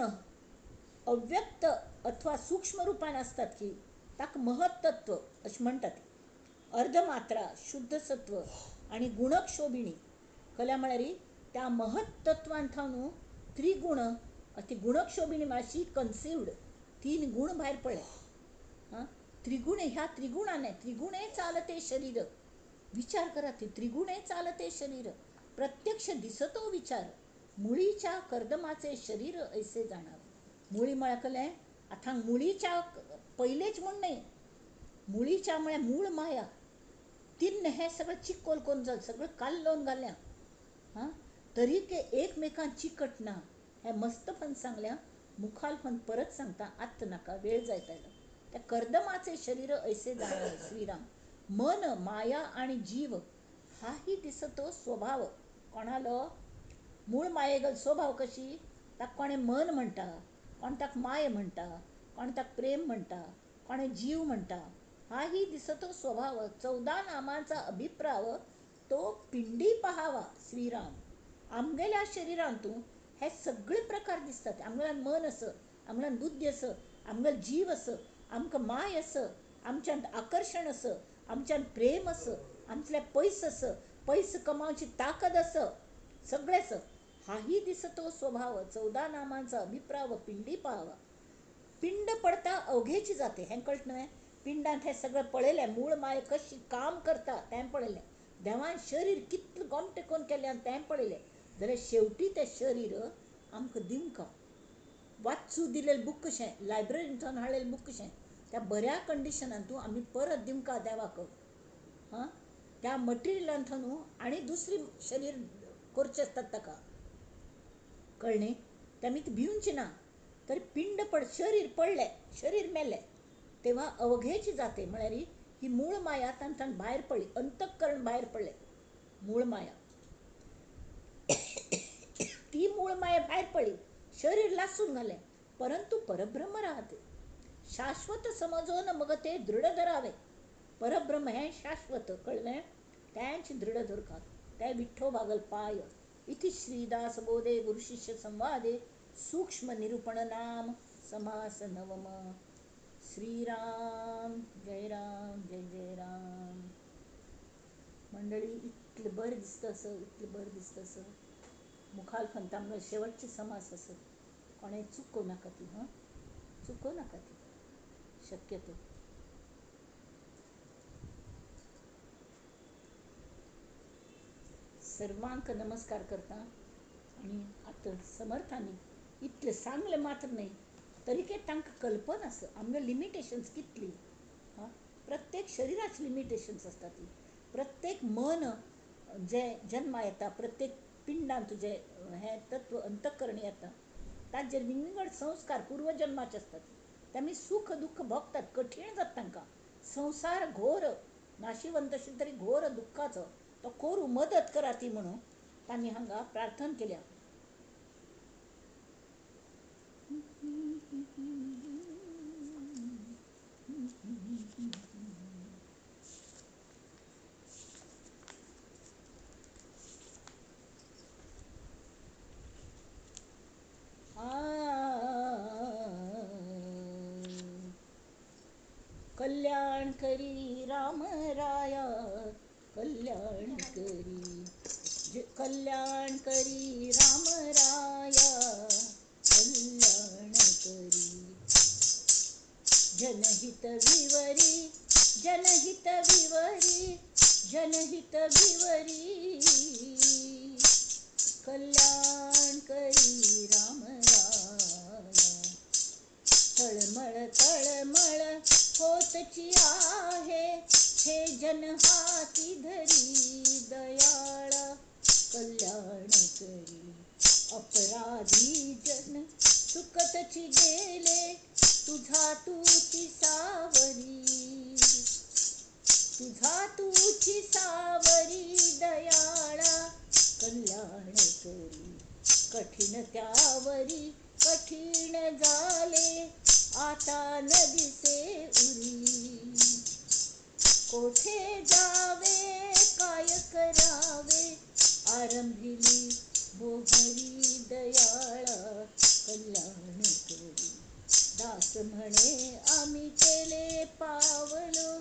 अव्यक्त अथवा सूक्ष्म रुपान असतात की ताका महत्तत्व अशें म्हणटात. अर्धमात्रा शुद्ध सत्व आणि गुणक्षोभिणी कल्या म्हळ्यार त्या महत्तत्वान न्हू त्रिगुण ती गुणक्षोभिणी म्हळ्यार कन्सिव्ड 3 गुण भायर पडले. हां, त्रिगुणे ह्या त्रिगुणाने त्रिगुणे चालते शरीर. विचार करा, ती त्रिगुणे चालते शरीर प्रत्यक्ष दिसतो विचार. मुळीच्या कर्दमाचे शरीर ऐसे जाणावे. मुळी म्हळ्यार कळ्ळें आतां मुळीच्या पयलेच म्हण न्हय, मुळीच्या म्हळ्यार मूळ माया तिन्न हें सगळें चिक्कोल करून जालें, सगळें काल्लोवन घाल्या. हां, तरीके एकमेकांक चिकट ना. हें मस्तपण सांगल्या. मुखालपण परत सांगता, आत्त नाका, वेळ जायत आयलो. त्या कर्दमाचे शरीर ऐसे जाणावे. श्रीराम मन माया आणि जीव हाही दिसतो स्वभाव. कोणालो मूळ मायेगल स्वभाव कशी, ताका कोणे मन म्हणटा, कोण ताका माय म्हणटा, कोण ताका प्रेम म्हणटा, कोणे जीव म्हणटा. हाही दिसतो स्वभाव 14 नामांचा अभिप्राव तो पिंडी पहावा. श्रीराम आमगेल्या शरिरांतूं हे सगळे प्रकार दिसतात. आमगेल्यान मन असं, आमगेल्यान बुद्धी असं, आमगेल जीव असं, आमकां माय असं, आमच्यान आकर्षण असं, आमच्यान प्रेम असं, आमचें पयस असं, पयस कमावची ताकद असं, सगळें असं. हाही दिसतो स्वभाव 14 नामांचा अभिप्राव पिंडी पाहावा. पिंड पडता अवघेची जाते हें कळट न्हय. पिंडांत हें सगळें पळयलें, मूळ माय कशी काम करता तें पळयलें, देवान शरीर कितलें गोमटें करून केलें तें पळयलें, जाल्यार शेवटी तें शरीर आमकां दिवंक वाचूं दिलेलें बूक कशें, लायब्ररींतून हाडलेलें बूक कशें, त्या बऱ्या कंडिशनांतूं आमी परत दिवंक देवाक. हां, त्या मटिरियलांतून आनी दुसरी शरीर करचें आसतात ताका, कळ्ळें. त्यामुळे ती भिवूंची ना. तरी पिंड पड शरीर पडले, शरीर मेले तेव्हा अवघेची जाते म्हळ्यार ही मूळ माया तांतन भायर पडली, अंतःकरण भायर पडले. मूळ माया ती मूळ माया भायर पडली, शरीर लासून घाले, परंतु परब्रह्म राहते. शाश्वत समजून मग ते दृढ धरावे. परब्रह्म हे शाश्वत कळले, त्यांची दृढ धरतात. त्या विठ्ठो भागल पाय. इति श्रीदास बोधे गुरुशिष्य संवादे सूक्ष्म निरूपण नाम समास नवम. श्रीराम जय राम जय जय राम. मंडळी इतलं बरं दिसतं असं, इतलं बरं दिसतं असं. मुखाल खंतांमुळे शेवटची समास असं कोणी चुकू नका ती. चुकू नका ती शक्यतो. सर्वांक नमस्कार करता. आणि आता समर्थांनी इतलं सांगलं मात्र नाही तरी काय तांकां कल्पना असं आमगे लिमिटेशन्स कितली. प्रत्येक शरीराची लिमिटेशन्स असतात ती. प्रत्येक मन जे जन्मा येता, प्रत्येक पिंडान तुझे हे तत्व अंतःकरणी येता, ताचे विंगड संस्कार पूर्वजन्माचे असतात. त्यामुळे सुख दुःख भोगतात, कठीण जात तांकां. संसार घोर नाशिवंत असेल तरी घोर दुःखाचो तो कोरू मदत करा ती म्हणून तांणी हांगा प्रार्थना केल्या. कल्याण करी राम राया, कल्याण करी, कल्याण करी राम राया, कल्याण करी. जनहित विवरी, जनहित विवरी, जनहित विवरी, कल्याण करी राम राया. तळमळ तळमळ होतची आहे, हे जन हाती धरी दयाळा, कल्याण करी. अपराधी जन चुकतची गेले, तुझा तूची सावरी, तुझा तूची सावरी दयाळा, कल्याण करी. कठीण त्यावरी कठीण झाले, आता न दिसे उरी, कोठे जावे काय करावे, आरंभिली मोहरी दयाळा, कल्याण करी. दास म्हणे आम्ही केले पावलो,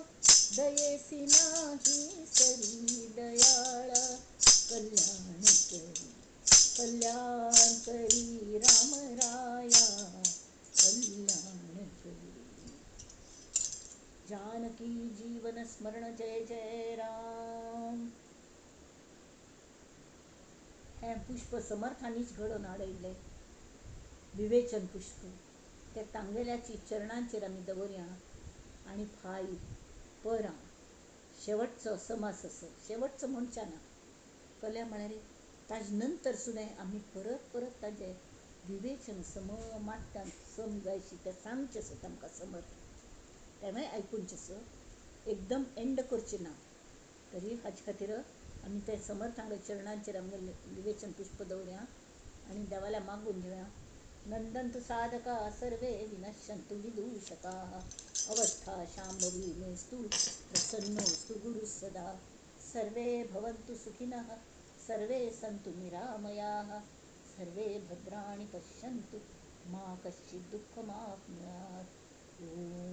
दयेसी नाही सरी दयाळा, कल्याण करी. कल्याण करी राम राया, कल्याण करी. जानकी जीवन स्मरण जय जय राम. हे पुष्प समर्थांनीच घडवून हाडयिल्लें विवेचन पुष्प. ते तांगेल्याची चरणांचेर आमी दवरया. आणि फाई परां शेवटचो समास असो, शेवटचो म्हणच्या ना कल्या म्हळ्यार ताजे नंतर सुद्दां आमी परत परत ताजें विवेचन माट्यान सम जायशी तें सांगचें आसा आमकां समर्थ. तेन्नाय आयकुनचें आसा, एकदम एंड करचें ना. तरी हाचे खातीर आमी ते समर्थांच्या चरणांचेर आमगे विवेचन पुष्प दवरया आनी देवाल्या मागून घेवया. नंदन्तु साधका सर्वे विनश्यन्तु विदूषकाः, अवस्था शाम्भवी मेस्तु प्रसन्नोऽस्तु गुरुः सदा. सर्वे भवन्तु सुखिनः, सर्वे सन्तु निरामयाः, सर्वे भद्राणि पश्यन्तु मा कश्चित् दुःखमाप्नुयात्. ॐ